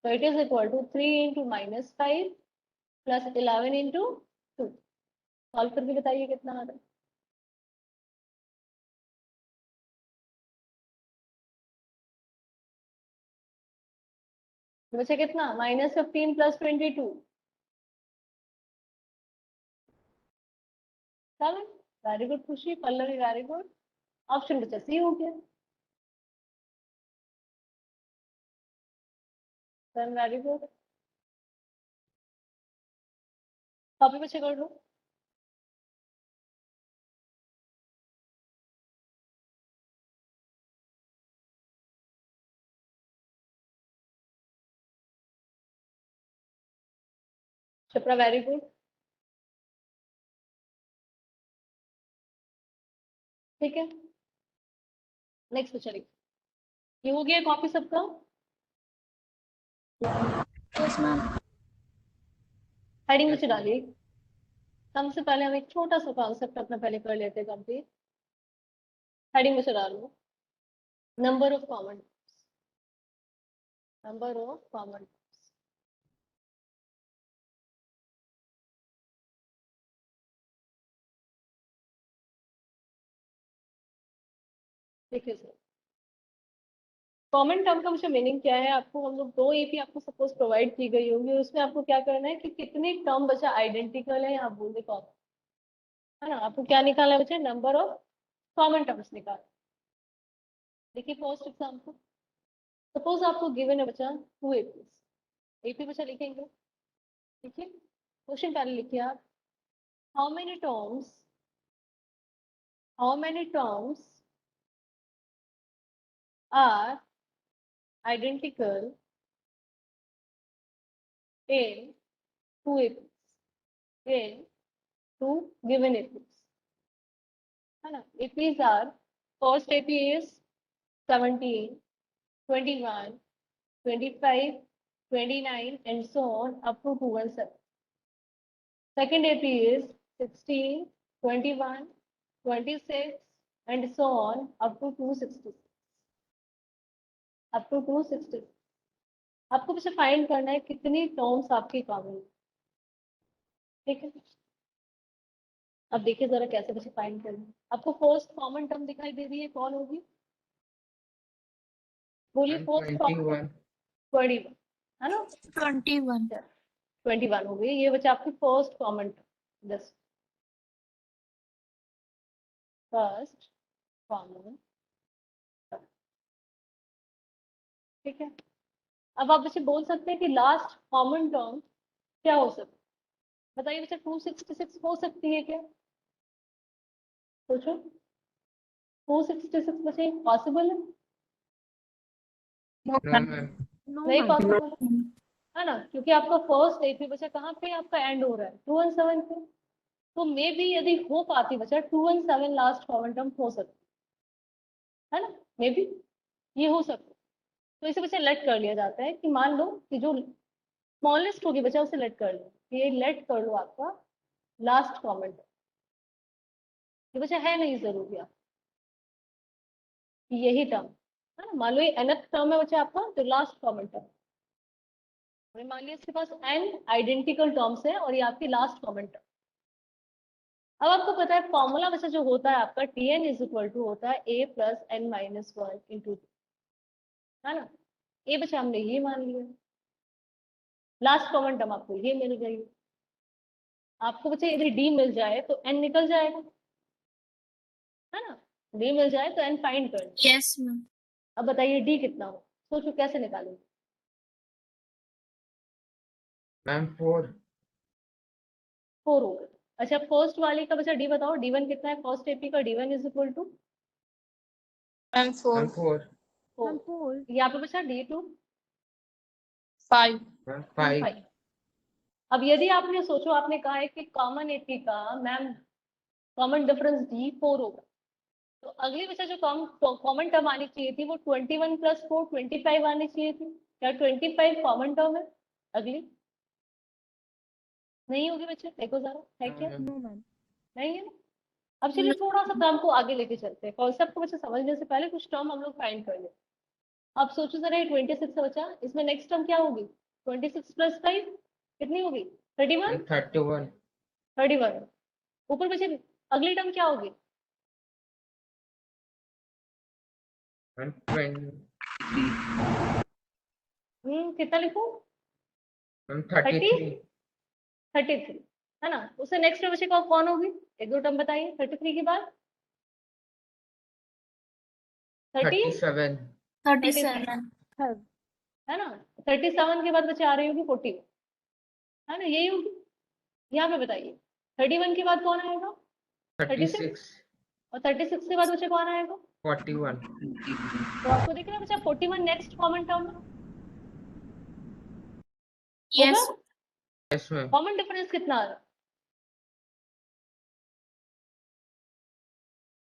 तो it is equal to 3 into -5 plus 11 into 2, solve करके बताइए कितना आ रहा है। तो बचा कितना -15 प्लस 22 7, वेरी गुड खुशी पल्लवी, वेरी गुड, ऑप्शन बचा सी हो गया, वेरी गुड, कॉपी बच्चे कर लो। शिप्रा वेरी गुड, ठीक है, नेक्स्ट चलिए, ये हो गया कॉपी सबका, Yes, ma'am. हेडिंग में डालिए, सबसे पहले हम एक छोटा सा कॉन्सेप्ट अपना पहले कर लेते हैं कंप्लीट, हेडिंग में डालो number of common, number of common, देखिए सर कॉमन टर्म का मुझे मीनिंग क्या है, आपको हम लोग 2 AP आपको सपोज प्रोवाइड की गई होगी, उसमें आपको क्या करना है कि कितने टर्म बचा आइडेंटिकल है, आप बोल दे कॉमन, है ना, आपको क्या निकालना है बच्चे, नंबर ऑफ कॉमन टर्म्स निकाल। देखिए फर्स्ट एग्जाम्पल, सपोज आपको गिवन है बच्चा 2 AP बच्चा लिखेंगे, ठीक है, क्वेश्चन पहले लिखिए आप, how many terms are identical in 2 APs, in 2 given APs, है ना, APs are, first AP is 17, 21, 25, 29 and so on up to 217. Second AP is 16, 21, 26 and so on up to 260. Up to 260. आपको बस find करना है कितनी terms आपकी common है, ठीक है। अब देखिए जरा कैसे बस फाइंड करना है। आपको फर्स्ट कॉमन टर्म दिखाई दे रही है, कौन होगी? बोलिए मैम फर्स्ट कॉमन टर्म। 21 21 है ना, 21. 21 हो गई, ये बचा आपकी first common term, this first common, ठीक है। अब आप बच्चे बोल सकते हैं कि लास्ट कॉमन टर्म क्या हो सकता है, बताइए बच्चा। 266 हो सकती है क्या? सोचो, 266 बच्चे पॉसिबल है? No मैम नहीं पॉसिबल है ना, क्योंकि आपका फर्स्ट ए थी बच्चा, कहाँ पे आपका एंड हो रहा है? 217 पे। तो मे बी यदि हो पाती बच्चा 217 लास्ट कॉमन टर्म हो सकती है ना, मे बी ये हो सकता है। तो इसे बच्चा लेट कर लिया जाता है कि मान लो कि जो स्मॉलेस्ट होगी बच्चा उसे लेट कर लो, ये लेट कर लो आपका लास्ट कॉमन टर्म। ये बच्चा है नहीं जरूरी आप यही टर्म है ना, मान लो ये nth टर्म है बच्चा आपका, तो लास्ट कॉमन टर्म, मान लिया इसके पास n आइडेंटिकल टर्म्स है और ये आपकी लास्ट कॉमन टर्म। अब आपको पता है फॉर्मूला बच्चा जो होता है आपका Tn इज इक्वल टू होता है a plus n minus 1 into, है ना। ए बच्चा हमने ये मान लिया, लास्ट कॉमन टर्म आपको ये मिल गई। आपको बच्चा यदि डी मिल जाए तो n निकल जाएगा, है ना। डी मिल जाए तो n फाइंड कर लो। Yes, ma'am. अब बताइए डी कितना हो, सोचो कैसे निकालेंगे। मैम 4 4 हो गए। अच्छा फर्स्ट वाली का बच्चा डी बताओ, डी1 कितना है फर्स्ट एपी का? D is equal to ma'am 4. Ma'am 4 4। यहाँ पे बच्चा डी2 5. मैम 5 5। अब यदि आपने सोचो, आपने कहा है कि कॉमन एपी का मैम कॉमन डिफरेंस डी4 होगा, तो अगली बच्चा जो कॉमन टर्म आनी चाहिए थी वो 21 प्लस 4 25 आनी चाहिए थी। क्या 25 कॉमन टर्म है अगली? नहीं होगी बच्चे, देखो जरा है क्या? नहीं है ना। अब चलिए थोड़ा सा काम को आगे लेके चलते हैं, कॉन्सेप्ट को बच्चे समझने से पहले कुछ टर्म हम लोग फाइंड कर ले। अब सोचो जरा, ये 26 है बच्चा, इसमें नेक्स्ट टर्म क्या होगी? 26 प्लस 5 कितनी होगी? 31। 31 31 ऊपर बच्चे अगली टर्म क्या होगी? मैम 20 कितना लिखूं? मैम 30 33 33 है ना। उससे नेक्स्ट बच्चे का कौन होगी? एक दो टर्म बताइए 33 के बाद। 30 37 37. है ना। 37 के बाद बच्चे आ रही होगी 40, है ना, यही होगी। यहाँ पे बताइए 31 के बाद कौन आएगा? 36 और 36 के बाद बच्चे कौन आएगा? 41 तो आपको दिख रहा है बच्चा 41 नेक्स्ट कॉमन टर्म होगा। Yes. Yes ma'am common difference कितना आ रहा है?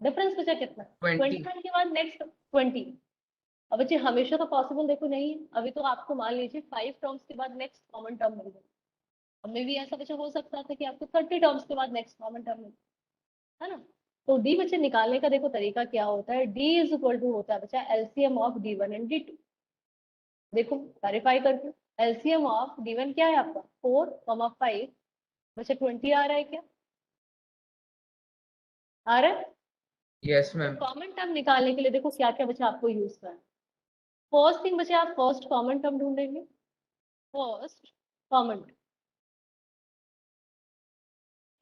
डिफरेंस बचा कितना? 20 21 के बाद नेक्स्ट 20। अब बच्चे हमेशा तो पॉसिबल देखो नहीं है, अभी तो आपको मान लीजिए 5 टर्म्स के बाद नेक्स्ट कॉमन टर्म मिल गई। अब में भी ऐसा बच्चा हो सकता था कि आपको 30 टर्म्स के बाद नेक्स्ट कॉमन टर्म मिल, है ना। तो डी बच्चे निकालने का देखो तरीका क्या होता है, डी इज इक्वल टू होता है बच्चा एलसीएम ऑफ डी1 एंड डी2। देखो वेरीफाई करके, एलसीएम ऑफ डी1 क्या है आपका 4, 5 बच्चा 20 आ रहा है क्या? आ रहा है। यस मैम कॉमन टर्म निकालने के लिए देखो क्या क्या बच्चा आपको यूज करना है। फर्स्ट थिंग बच्चे आप फर्स्ट कॉमन टर्म ढूंढेंगे, फर्स्ट कॉमन,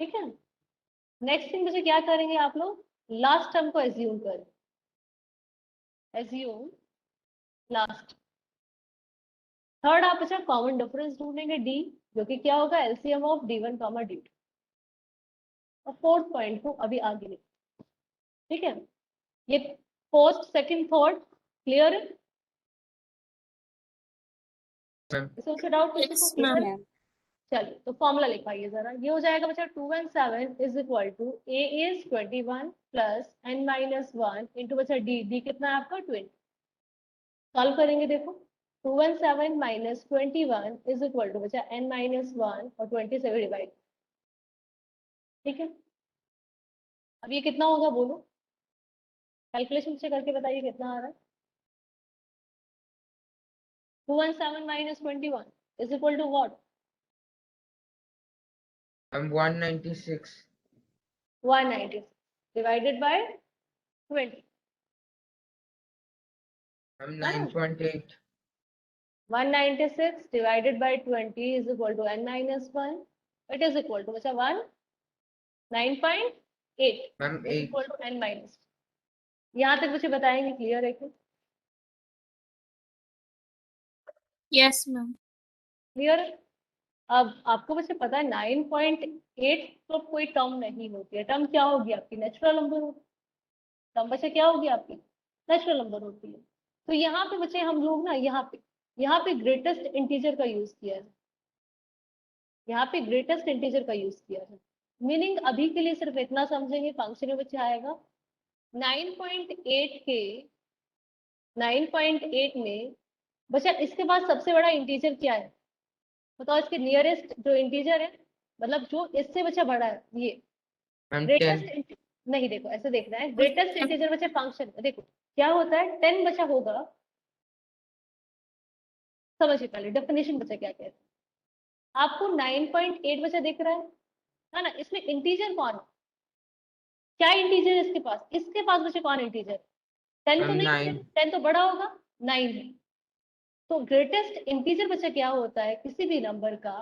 ठीक है। नेक्स्ट थिंग बच्चे क्या करेंगे आप लोग, लास्ट टर्म को एज्यूम करें, एज्यूम लास्ट। थर्ड आप बच्चा कॉमन डिफरेंस ढूंढेंगे डी, जो कि क्या होगा एलसीएम ऑफ डी1 कॉमा डी2। और फोर्थ पॉइंट को अभी आगे लिख, ठीक है। ये फर्स्ट सेकंड थर्ड क्लियर है? मैम इसमें डाउट किसी को Yes, क्लियर है? ma'am. चलिए तो फॉर्मूला लिखाइए जरा, ये हो जाएगा बच्चा 2 and 7 is equal to a is 21 plus n minus 1 into बच्चा डी, डी कितना है आपका 20। सॉल्व करेंगे देखो, 2 and 7 minus 21 is equal to बच्चा n माइनस 1 और 20 से डिवाइड, ठीक है। अब ये कितना होगा बोलो, कैलकुलेशन से करके बताइए कितना आ रहा है। 217 minus 21 is equal to what? 196. 196 divided by 20. 9.8. 196 divided by 20 is equal to n minus 1. It is equal to 1, 9.8 Ma'am, is 8. equal to n minus. यहाँ तक मुझे बताएंगे, क्लियर है क्या? Yes, ma'am. क्लियर है? अब आपको मुझे पता है 9.8 तो कोई टर्म नहीं होती है। टर्म क्या होगी आपकी? नेचुरल नंबर होगी। टर्म बच्चे क्या होगी आपकी? नेचुरल नंबर होती है। तो यहाँ पे बच्चे हम लोग ना यहाँ पे ग्रेटेस्ट इंटीजर का यूज किया है। यहाँ पे ग्रेटेस्ट इंटीजर का यूज किया है। मीनिंग अभी के लिए सिर्फ इतना समझेंगे, फंक्शन में बच्चे आएगा 9.8 के 9.8 में बच्चा इसके बाद सबसे बड़ा इंटीजर क्या है बताओ? इसके नियरेस्ट जो इंटीजर है, मतलब जो इससे बच्चा बड़ा है, ये मैम 10. ग्रेटेस्ट नहीं, देखो ऐसे देखना है। ग्रेटेस्ट इंटीजर बच्चा फंक्शन देखो क्या होता है, 10 बच्चा होगा। समझिए पहले डेफिनेशन बच्चा क्या कहते हैं। आपको 9.8 बच्चा दिख रहा है ना? इसमें इंटीजर कौन है? क्या इंटीजर है इसके पास? इसके पास बच्चे कौन इंटीजर? 10 तो नहीं, 10 तो बड़ा होगा, 9 है। तो ग्रेटेस्ट इंटीजर बच्चा क्या होता है किसी भी नंबर का?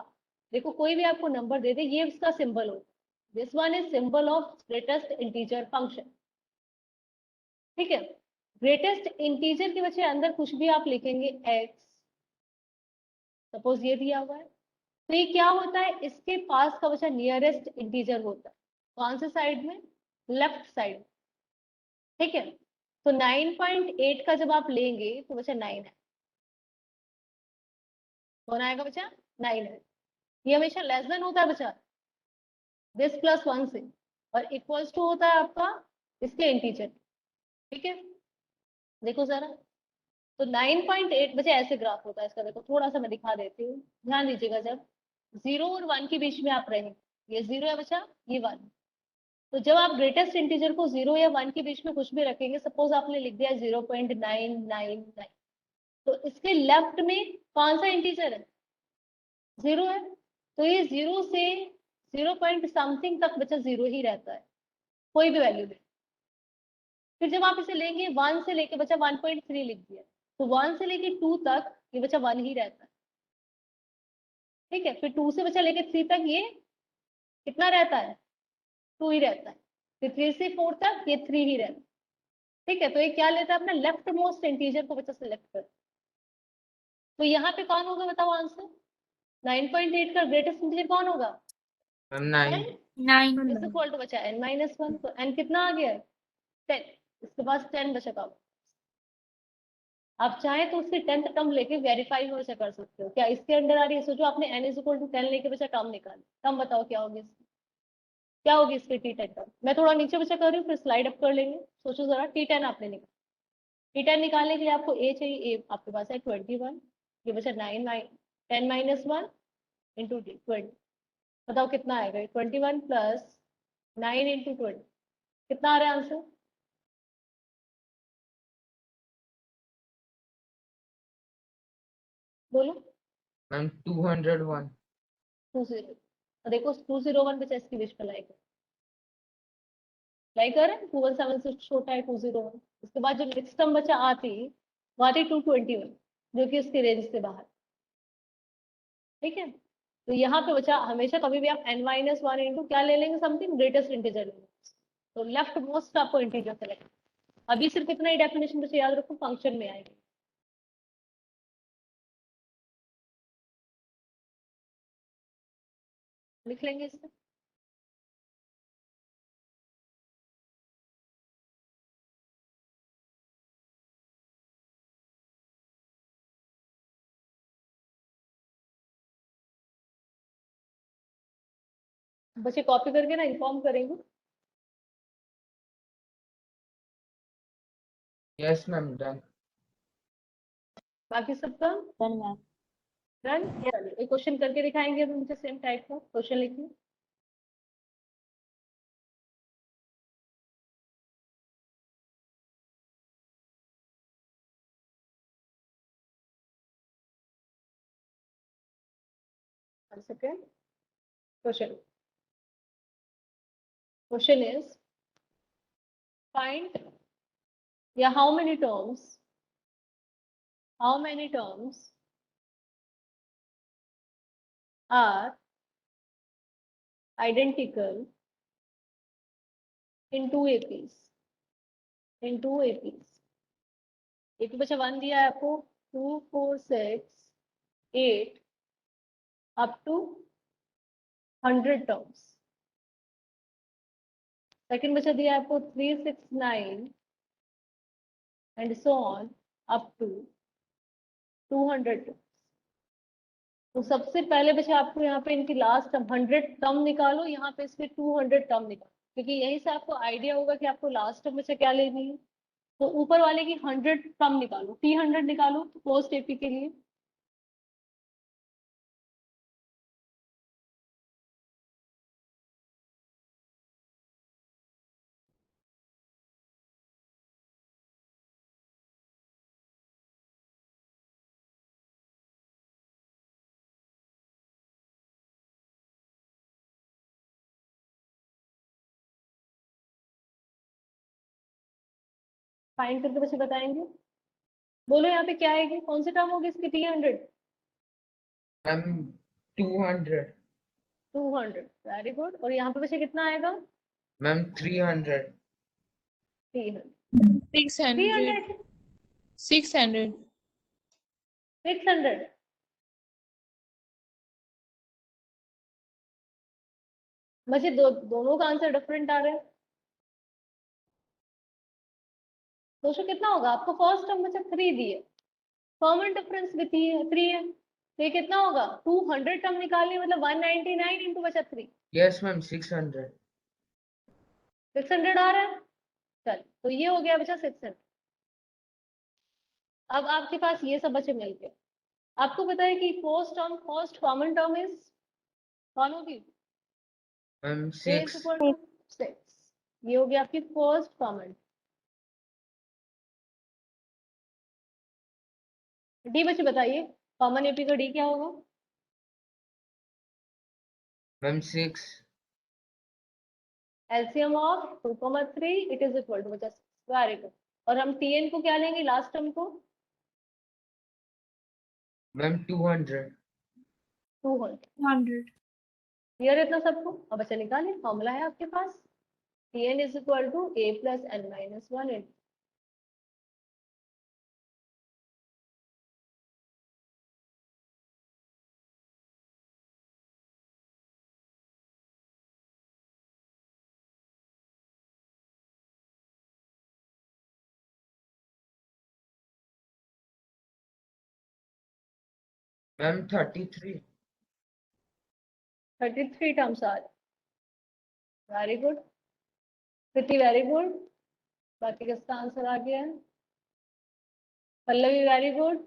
देखो कोई भी आपको नंबर दे दे, ये इसका सिंबल होता है। This one is symbol of greatest integer function. ठीक है? ग्रेटेस्ट इंटीजर के बच्चे अंदर कुछ भी आप लिखेंगे x, सपोज ये दिया हुआ है, तो ये क्या होता है? इसके पास का बच्चा नियरेस्ट इंटीजर होता है। कौन से साइड में? Left side. ठीक है? तो 9.8 का जब आप लेंगे तो बच्चा 9 है। कौन आएगा बच्चा? 9 है। ये हमेशा लेस देन होता है बच्चा दिस प्लस 1 से, और इक्वल्स टू होता है आपका इसके इंटीजर। ठीक है? देखो जरा, तो 9.8 बच्चे ऐसे ग्राफ होता है इसका। देखो थोड़ा सा मैं दिखा देती हूँ, ध्यान दीजिएगा। जब 0 और 1 के बीच में आप रहेंगे, ये 0 है बच्चा, ये 1, तो जब आप ग्रेटेस्ट इंटीजर को 0 या 1 के बीच में कुछ भी रखेंगे, सपोज आपने लिख दिया 0.999, तो इसके लेफ्ट में कौन सा इंटीजर है? 0 है। तो ये 0 से 0 पॉइंट समथिंग तक बच्चा 0 ही रहता है, कोई भी वैल्यू दे। फिर जब आप इसे लेंगे 1 से लेके बच्चा 1.3 लिख दिया, तो 1 से लेके 2 तक ये बच्चा 1 ही रहता है। ठीक है? फिर 2 से बच्चा लेके 3 तक ये कितना रहता है? 2 ही रहता है। फिर 3 से 4 तक ये 3 ही रहता है। ठीक है? तो ये क्या लेता है? अपना लेफ्ट मोस्ट इंटीजर को बच्चा सिलेक्ट कर। तो यहाँ पे कौन होगा बताओ आंसर? 9.8 का ग्रेटेस्ट इंटीजर कौन होगा? 9. 9. इज इक्वल टू बचा n माइनस 1। तो n कितना आ गया? 10। इसके पास 10 बचा का। आप चाहें तो उसकी 10th टर्म लेके वेरीफाई हो से कर सकते हो क्या इसके अंडर आ रही है। सोचो आपने n इज इक्वल टू 10 लेके बचा टर्म निकाली, टर्म बताओ क्या होगी इसकी? क्या होगी इसकी T10 टर्म? मैं थोड़ा नीचे बचा कर रही हूँ, फिर स्लाइड अप कर लेंगे। सोचो जरा, T10 आपने निकाला। T10 निकालने के लिए आपको a चाहिए, a आपके पास है 21, ये बचा 10 माइनस 1 इंटू 20। बताओ कितना आएगा? 21 प्लस 9 इंटू 20, कितना आ रहा है आंसर? बोलो। मैम 201. 20। तो देखो 201 बचा इसके बीच में लाई कर रहे हैं। 217 से छोटा है 201। उसके बाद जो नेक्स्ट टर्म बचा आती, वो आती 221, जो कि उसके रेंज से बाहर। ठीक है? तो यहाँ पे बचा हमेशा कभी भी आप n माइनस 1 इंटू क्या ले लेंगे? समथिंग ग्रेटेस्ट इंटीजर लेंगे। तो लेफ्ट मोस्ट आपको इंटीजर सेलेक्ट। अभी सिर्फ इतना ही डेफिनेशन बस याद रखो, फंक्शन में आएगी। लिख लेंगे इसमें। बच्चे कॉपी करके ना इन्फॉर्म करेंगे। Yes, ma'am. Done. बाकी सबका डन। एक क्वेश्चन करके दिखाएंगे अभी मुझे, सेम टाइप का क्वेश्चन लिखिए। 1 second. Question is find how many terms are identical in two APs. एक बचा 1 दिया है आपको, 2 4 6 8 up to 100 terms. सेकंड बचा दिया है आपको 3 6 9 and so on up to 200 terms. तो सबसे पहले बचा आपको यहाँ पे इनकी लास्ट टर्म 100 टर्म निकालो, यहाँ पे इसके 200 टर्म निकालो, क्योंकि यहीं से आपको आइडिया होगा कि आपको लास्ट टर्म बचा क्या लेनी है. तो ऊपर वाले की 100 टर्म निकालो, 300 निकालो पोस्ट एपी के लिए. फाइंड करके बच्चे बताएंगे. बोलो यहाँ पे क्या आएगी, कौन सी टर्म होगी इसकी 300? मैम 200. 200. Very good. और यहाँ पे बच्चे कितना आएगा? मैम 300. 300. 600. 600. 600. बच्चे दोनों का आंसर डिफरेंट आ रहे हैं. दोस्तों कितना होगा? आपको फर्स्ट टर्म बचा 3 दी है, कॉमन डिफरेंस भी 3 है, तो ये कितना होगा? 200 टर्म निकालनी मतलब 199 इंटू बचा 3. Yes ma'am 600. 600 आ रहा है. चल तो ये हो गया बचा 600. अब आपके पास ये सब बचे मिल गए. आपको पता है कि फर्स्ट कॉमन टर्म इज कौन होगी? Ma'am A is 6. equal to 6. ये हो गया आपकी फर्स्ट कॉमन. डी बच्चे बताइए, कॉमन एपी का डी क्या होगा? Ma'am 6. LCM of 2,3 it is equal to बचा 6. Very good. और हम टीएन को क्या लेंगे लास्ट टर्म को? मैम 200. 200. 100. क्लियर है इतना सबको? अब बच्चा निकालिए, फॉर्मूला है आपके पास, TN is equal to a plus n minus 1. Ma'am 33. 33 terms आ रहे. Very good. Preeti very good. बाकी किसका आंसर आ गया है? Pallavi very good.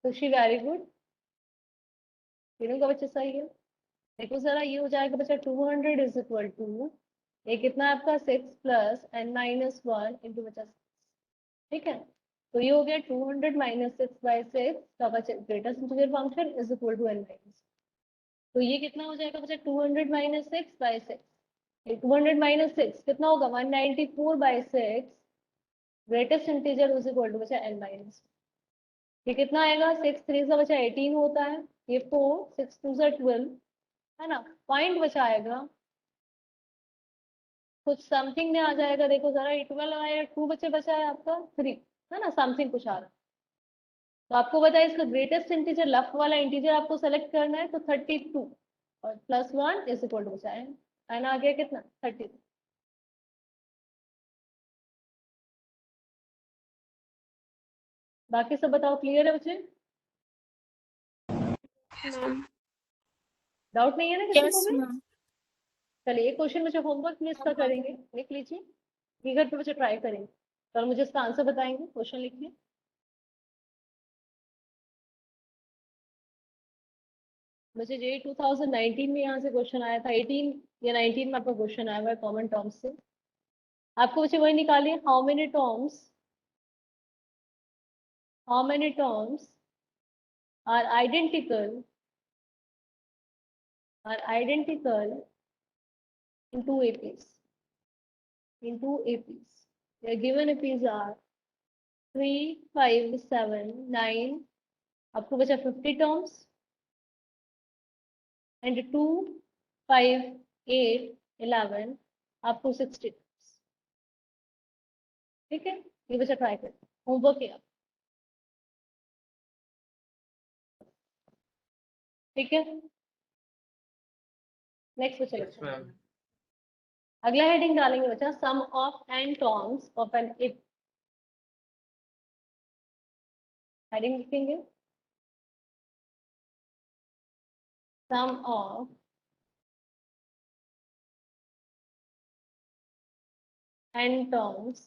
खुशी वेरी गुड. तीनों का बच्चा सही है. देखो जरा, ये हो जाएगा बच्चा 200 इज इक्वल टू ये कितना है आपका 6 प्लस एन माइनस 1 इंटू बचा 6. ठीक है, तो ये हो गया 200 माइनस 6/6 का बचा greatest integer function is equal to n minus. तो ये कितना हो जाएगा बच्चा 200 माइनस 6/6. 200 माइनस 6 कितना होगा? 194/6 greatest integer is equal to बचा एन माइनस. ये कितना आएगा? 6 3 से बचा 18 होता है, ये 4 6 2 से 12 है ना. पॉइंट बचा आएगा कुछ समथिंग में आ जाएगा. देखो जरा, 12 आया, 2 बचे बचा है आपका 3 है ना, समथिंग कुछ आ रहा है. तो आपको बताया इसका ग्रेटेस्ट इंटीजर लेफ्ट वाला इंटीजर आपको सेलेक्ट करना है, तो 32 और प्लस 1 इज इक्वल टू बचा है एन आ गया कितना? 32. बाकी सब बताओ, क्लियर है बच्चे? डाउट नहीं है ना किसी को Yes, भी? ma'am. चलिए एक क्वेश्चन बच्चे होमवर्क में इसका करेंगे, लिख लीजिए, ये घर पे बच्चे ट्राई करेंगे और मुझे इसका आंसर बताएंगे. क्वेश्चन लिखिए. बच्चे ये 2019 में यहाँ से क्वेश्चन आया था, 18 या 19 में आपका क्वेश्चन आया हुआ है कॉमन टर्म्स से. आपको बच्चे वही निकालिए, how many terms are identical in two APs. The given APs are 3, 5, 7, 9, आपको बचा 50 terms, and 2, 5, 8, 11, आपको 60 terms. ठीक है, ये बचा ट्राई कर, होमवर्क किया, ठीक है। नेक्स्ट बचा Yes, ma'am. अगला हेडिंग डालेंगे बच्चा sum of n terms of n if. Heading लिखेंगे sum of n terms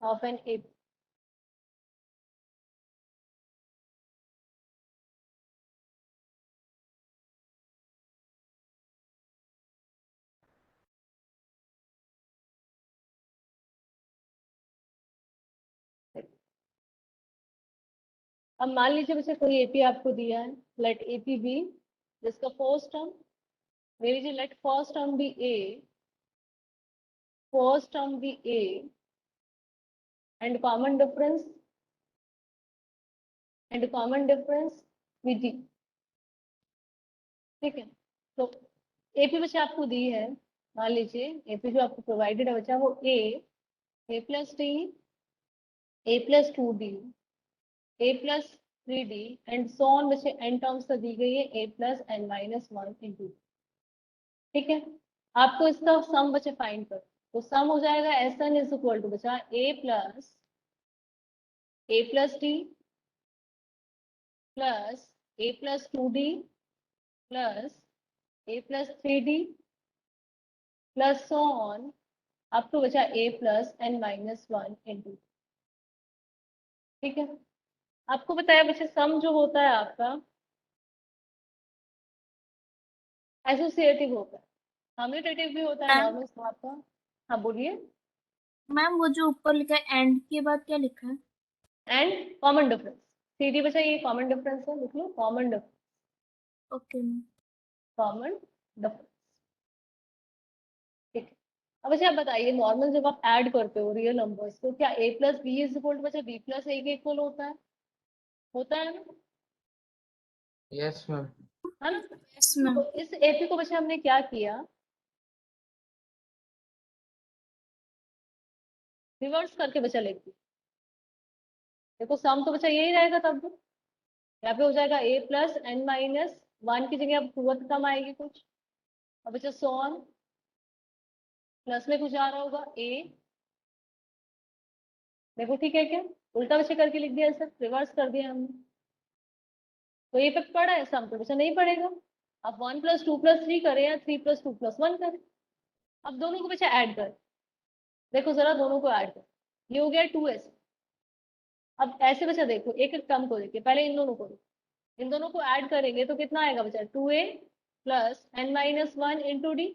of n if. अब मान लीजिए बच्चे कोई एपी आपको दिया है, लेट एपी बी, जिसका फर्स्ट टर्म ले लीजिए, let first term be a, and common difference be d. ठीक है, तो एपी बच्चे आपको दी है, मान लीजिए एपी जो आपको प्रोवाइडेड है बच्चा वो a plus d, a plus 2d, a plus 3d and so on बच्चे एन टर्म्स तो दी गई है a plus n minus 1 into. ठीक है, आपको इसका सम बच्चे फाइंड करो, तो सम हो जाएगा s n is equal to बच्चा a plus d plus a plus 2d plus a plus 3d plus so on आपको बचा a plus n minus 1 into. ठीक है, आपको बताया बच्चे सम जो होता है आपका एसोसिएटिव होता है, कम्यूटेटिव भी होता है नॉर्मल सम आपका। हाँ बोलिए। मैम वो जो ऊपर लिखा है एंड के बाद क्या लिखा है? एंड कॉमन डिफरेंस, सीधी बचा ये कॉमन डिफरेंस है, लिख लो common difference, okay ma'am. Common difference. ठीक है, अब अच्छा आप बताइए नॉर्मल जब आप ऐड करते हो रियल नंबर्स को, क्या a plus b is equal to बचा बी प्लस ए के इक्वल होता है ना? Yes, ma'am. है ना? Yes ma'am. तो इस एपी को बच्चे हमने क्या किया, रिवर्स करके बचा लिख दिया। देखो सम तो बच्चा यही रहेगा, तब यहाँ पे हो जाएगा ए प्लस एन माइनस 1 की जगह अब कुवत कम आएगी कुछ, अब बच्चा सोन प्लस में कुछ आ रहा होगा ए। देखो ठीक है, क्या उल्टा बच्चे करके लिख दिया, सर रिवर्स कर दिया हमने, तो ये इफेक्ट पड़ा है, सम पे बच्चा नहीं पड़ेगा। अब 1 प्लस 2 प्लस 3 करें या 3 प्लस 2 प्लस 1 करें, अब दोनों को बच्चा ऐड कर, देखो जरा दोनों को ऐड कर, ये हो गया 2s। अब ऐसे बच्चा देखो एक एक टर्म को देखिए, पहले इन दोनों को देखो, इन दोनों को ऐड करेंगे तो कितना आएगा बच्चा 2a plus n minus 1 into d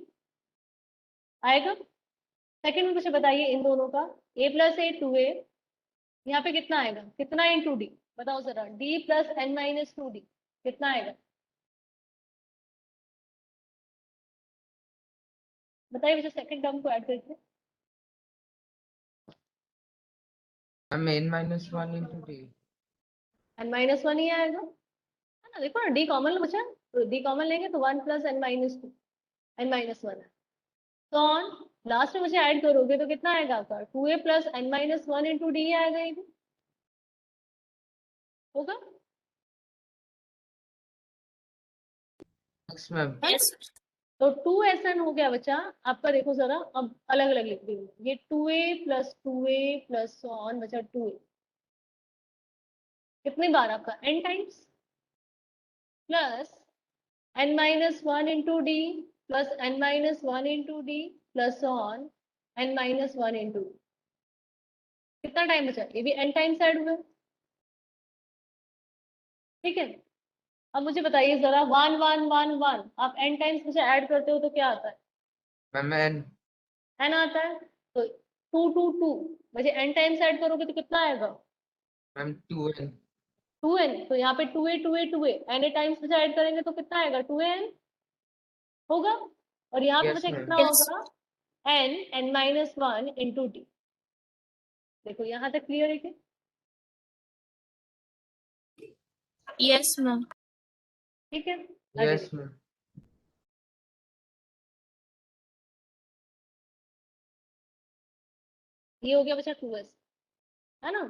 आएगा। सेकंड में मुझे बताइए इन दोनों का a प्लस ए 2a, यहाँ पे कितना आएगा, कितना इंटू डी बताओ जरा, d plus n minus 2d कितना आएगा बताइए बच्चा, सेकंड टर्म को ऐड करके। I'm n minus 1 into d. N minus 1 ही आएगा, है ना? देखो ना डी कॉमन लो बच्चा, तो डी कॉमन लेंगे तो 1 plus n minus 2, n minus 1 है, तो ऑन लास्ट में मुझे ऐड करोगे तो कितना आएगा आपका 2a plus n minus 1 into d आएगा, ये भी होगा। Yes, ma'am. यस। तो 2SN हो गया बच्चा आपका, देखो जरा अब अलग अलग लिख दी ये 2a प्लस ऑन बचा 2a, कितनी बार आपका n times, plus n minus 1 into D plus n minus 1 into D plus on n minus 1 into D, कितना टाइम बचा, ये भी n टाइम्स ऐड हुए। ठीक है, अब मुझे बताइए जरा 1 1 1 1 आप n टाइम्स मुझे ऐड करते हो तो क्या आता है, Ma'am, n. n आता है, तो 2 2 2 मुझे n टाइम्स ऐड करोगे तो कितना आएगा, Ma'am, 2n. 2n, तो यहाँ पे 2a 2a 2a n times बचा ऐड करेंगे तो कितना आएगा 2an होगा, और यहाँ पे Yes, बचा ma'am. कितना Yes. होगा n-1 इंटू टी। देखो यहाँ तक क्लियर है क्या? Yes, ma'am. ठीक है, Yes, ma'am. ये हो गया बचा 2s, है ना।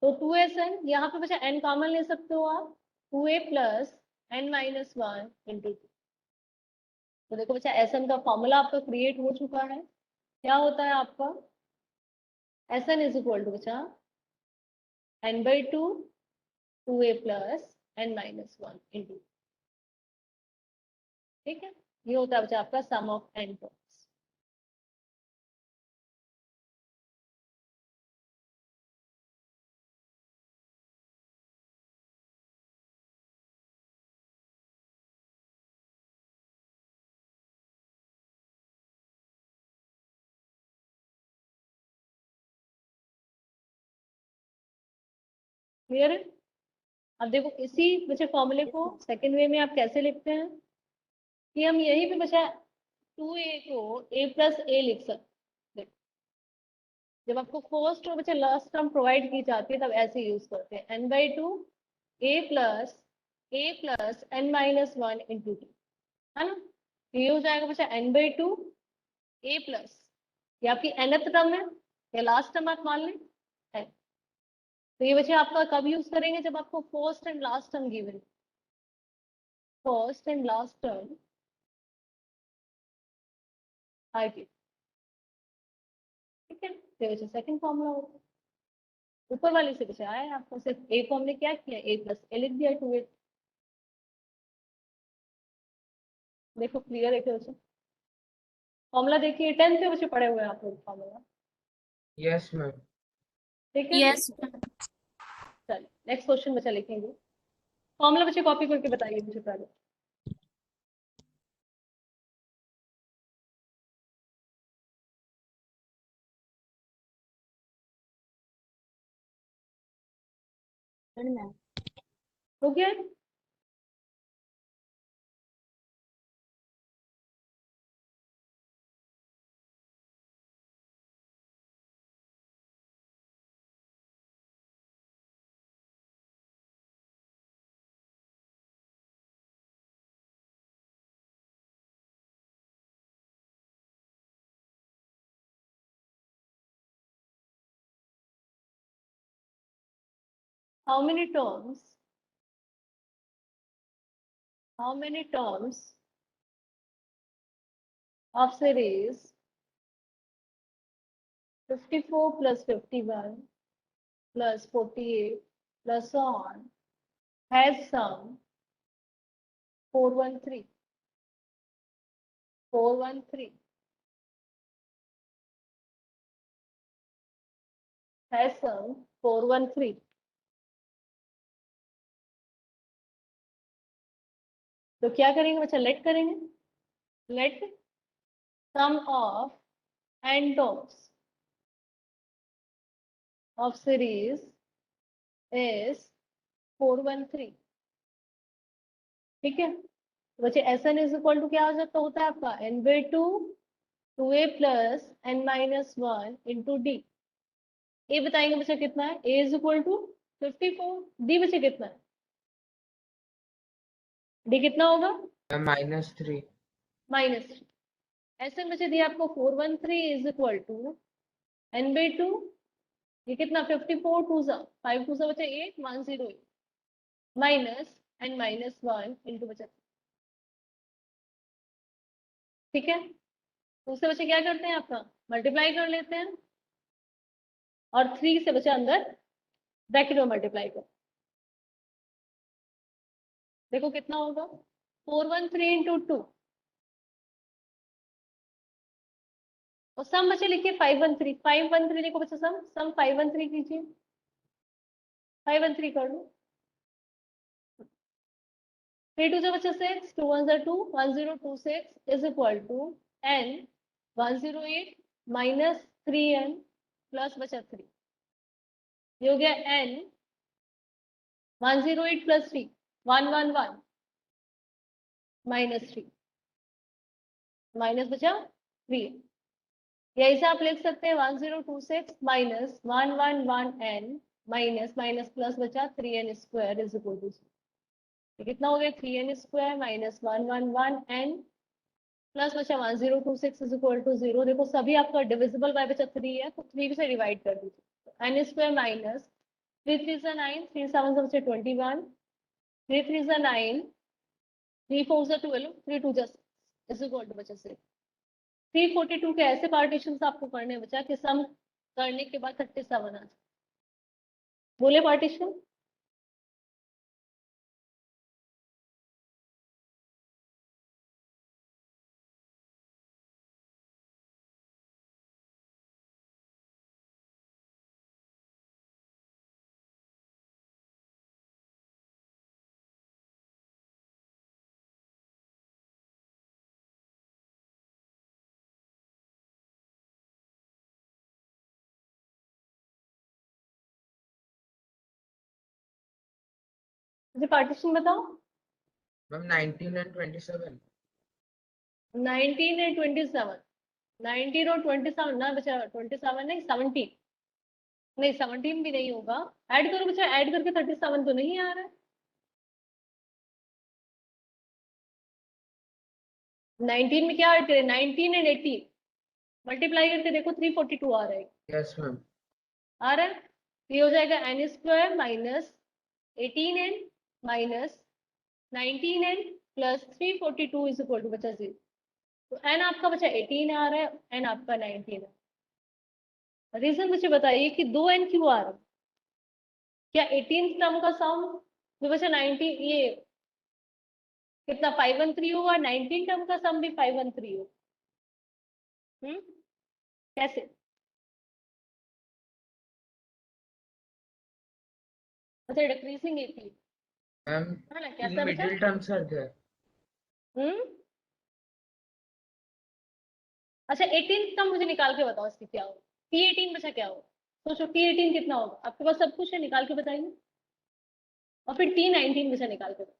तो 2sn, यहाँ पे बचा n कॉमन ले सकते हो आप, 2a plus n-1 into T. तो देखो बचा Sn का फॉर्मूला आपका क्रिएट हो चुका है। क्या होता है आपका Sn इज इक्वल टू बचा n/2 2a plus n-1 into, ठीक है। ये होता है बचा आपका सम ऑफ n टर्म्स। क्लियर है? अब देखो इसी बचे फॉर्मूले को सेकेंड वे में आप कैसे लिखते हैं कि हम यही पे बचा 2a को a प्लस a लिख सकते हैं। जब आपको फर्स्ट और बचा लास्ट टर्म प्रोवाइड की जाती है तब ऐसे यूज करते हैं n/2 a plus n-1 into T, है ना। तो ये हो जाएगा बचा n/2 a प्लस, ये आपकी nth टर्म है या लास्ट टर्म आप मान लें n। तो ये बच्चे आपका कब यूज करेंगे जब आपको first and last term given, first and last term आएगी, ठीक है। तो ये सेकंड फॉर्मूला होगा, ऊपर वाले से बचा है आपको सिर्फ ए को हमने क्या किया a प्लस ए लिख दिया 2a। देखो क्लियर है क्या बच्चे? फॉर्मूला देखिए 10th पे बच्चे पढ़े हुए हैं आप लोग फॉर्मूला, Yes, ma'am. ठीक है। Yes, ma'am. चलिए नेक्स्ट क्वेश्चन बच्चा लिखेंगे। फॉर्मूला बच्चे कॉपी करके बताइए मुझे पहले। हो गया? How many terms? How many terms of series 54 plus 51 plus 48 plus so on has sum 413? 413 has sum 413। तो क्या करेंगे बच्चा, लेट करेंगे, late sum of n terms of series is 413, ठीक है। तो बच्चे Sn इज इक्वल टू क्या हो सकता होता है आपका n/2 2a plus n-1 into D. ए बताएंगे बच्चा कितना है, ए इज इक्वल टू 54, डी बच्चे कितना है, डी कितना होगा -3. -3। ऐसे बच्चे दिया आपको 413 इज इक्वल टू n/2, ये कितना 54 टू सा 5 टू सा बच्चा 8 108 माइनस n-1 इंटू बच्चा, ठीक है। तो उससे बच्चे क्या करते हैं आपका मल्टीप्लाई कर लेते हैं और 3 से बच्चा अंदर ब्रैकेट में मल्टीप्लाई कर, देखो कितना होगा 413 इंटू 2 और सम बच्चे लिखिए 513, 513 देखो बच्चा सम 513 कीजिए, 513 कर लो, 3 2 से बच्चा 6 2 1 2 1026 is equal to n 108 minus 3n plus बचा 3, ये हो गया n 108 प्लस 3 111 माइनस 3 माइनस बचा 3। या इसे आप लिख सकते हैं 1026 minus 111n minus minus plus बचा 3n square is equal to कितना हो गया 3n square minus 111n plus बचा 1026 इज इक्वल टू 0। देखो सभी आपका डिविजिबल बाय बचा 3 है तो 3 से डिवाइड कर दीजिए तो n स्क्वायर माइनस 3 3 से 9 3 7 से बचे 21 3 3 से 9 3 4 से 12 3 2 जस्ट इज इक्वल टू बचा 6। 342 के ऐसे पार्टीशन आपको करने बचा कि सम करने के बाद 37 आ जाए। बोले पार्टीशन मुझे पार्टीशन बताओ। Ma'am 19 and 27. 19 एंड 27 19 और 27 ना बचा 27 नहीं 17 नहीं 17 भी नहीं होगा। ऐड करो बच्चा ऐड करके 37 तो नहीं आ रहा है। 19 में क्या ऐड करें 19 एंड 18 मल्टीप्लाई करके देखो 342 आ रहा है। Yes, ma'am. आ रहा है तो ये हो जाएगा n square minus 18n minus 19n plus 342 is equal to बचा 0। तो n आपका बचा 18 आ रहा है n आपका 19 है। रीजन मुझे बताइए कि 2n क्यों आ रहा है। क्या 18 टर्म का सम जो बचा 19 ये कितना 513 होगा 19 टर्म का सम भी 513 होगा। कैसे अच्छा डिक्रीजिंग एपी Ma'am, है ना two कैसा बचा middle terms are there. अच्छा 18 टर्म मुझे निकाल के बताओ इसकी क्या होगा। T18 बचा क्या होगा सोचो T18 कितना होगा आपके पास सब कुछ है निकाल के बताइए और फिर T19 बचा निकाल के बताओ।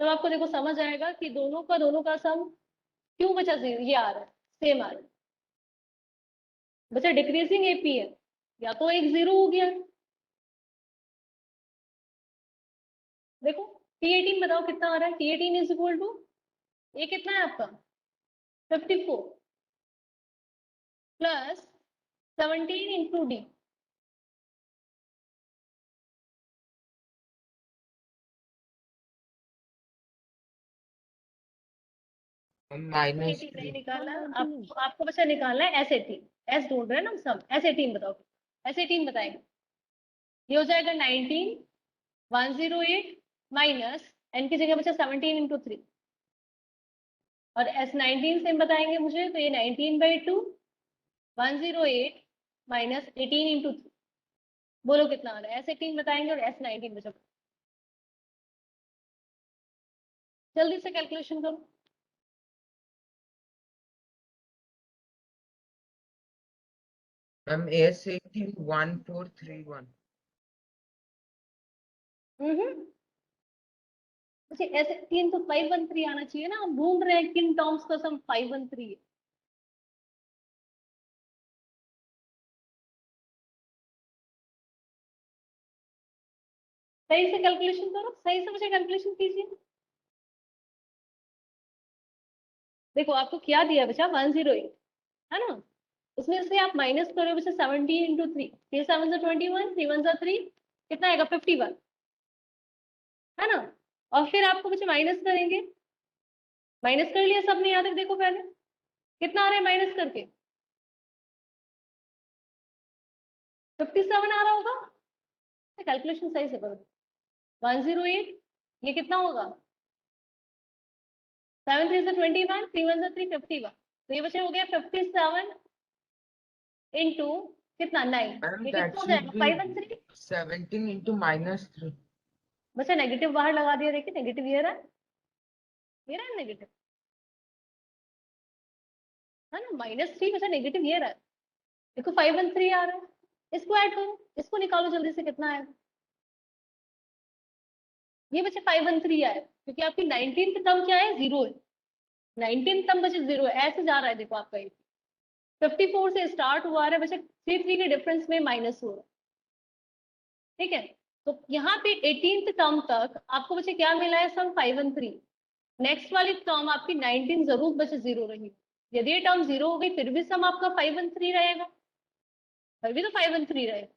तब आपको देखो समझ आएगा कि दोनों का सम क्यों बचा ये आ रहा है सेम आ रहा है। बचा डिक्रीजिंग एपी है या तो एक 0 हो गया। देखो T18 बताओ कितना आ रहा है T18 इज इक्वल टू ये कितना है आपका 54 प्लस 17 इंटू डी Minus नहीं 3. निकालना आपको बच्चा निकालना है S18 S ढूंढ रहे हैं ना हम सब S18 बताओ S18 बताएंगे ये हो जाएगा 19 108 माइनस n की जगह बचा 17 इंटू 3 और S19 से बताएंगे मुझे तो ये 19/2 108 माइनस 18 इंटू 3 बोलो कितना आ रहा है S18 बताएंगे और S19 बचा जल्दी से कैलकुलेशन करो। Ma'am, AS18 1431. अच्छा S18 तो 513 आना चाहिए ना हम ढूंढ रहे हैं किन टर्म्स का सम 513 है। सही से कैलकुलेशन करो सही से मुझे कैलकुलेशन कीजिए। देखो आपको क्या दिया बचा 108 है ना उसमें से आप माइनस करो बचा 17 इंटू 3 3 7 से 21 3 1 से 3 कितना आएगा 51 है ना और फिर आपको बचा माइनस करेंगे माइनस कर लिया सबने यहाँ तक देखो पहले कितना आ रहा है माइनस करके 57 आ रहा होगा। कैलकुलेशन सही से करो 108 ये कितना होगा 7 3 से 21 3 1 से 3 51 तो ये बचा हो गया 57 इंटू कितना 9 Ma'am, ये that कितना हो should जाएगा be 513 17 into -3. बचा नेगेटिव बाहर लगा दिया देखिए नेगेटिव ये रहा नेगेटिव है ना -3 बचा नेगेटिव ये रहा है देखो 513 आ रहा है इसको ऐड करो इसको निकालो जल्दी से कितना आएगा ये बच्चे 513 आया क्योंकि आपकी 19th टर्म क्या है, 0 है। 19th टर्म बच्चे 0 है, ऐसे जा रहा है देखो आपका ये 54 से स्टार्ट हुआ है बच्चे, 3 के डिफरेंस में माइनस हो रहा है, ठीक है। तो यहाँ पे 18th टर्म तक आपको बच्चे क्या मिला है, सम 513। नेक्स्ट वाली टर्म आपकी 19 जरूर बच्चे 0 रही, यदि ये टर्म 0 हो गई फिर भी सम आपका 513 रहेगा, फिर भी तो 513 रहेगा,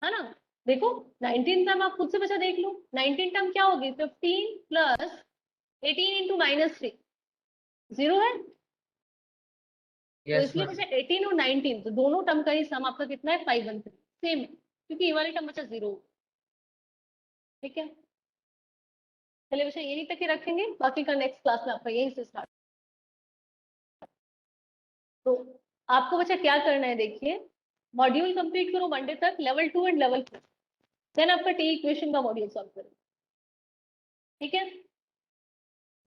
है ना। देखो 19 टर्म आप खुद से बच्चा देख लो, 19 टर्म क्या होगी, 15 प्लस 18 इंटू -3, 0 है। तो Yes, इसलिए ma'am. बच्चा 18 और 19 तो दोनों टर्म का ही सम आपका कितना है, 513, सेम है, क्योंकि ये वाली टर्म बच्चा 0, ठीक है। चलिए बच्चा यही तक ही रखेंगे, बाकी का नेक्स्ट क्लास में आपका यही से स्टार्ट। तो आपको बच्चा क्या करना है, देखिए मॉड्यूल कंप्लीट करो मंडे तक, लेवल 2 एंड लेवल 4, देन आपका टी इक्वेशन का मॉड्यूल सॉल्व करो, ठीक है।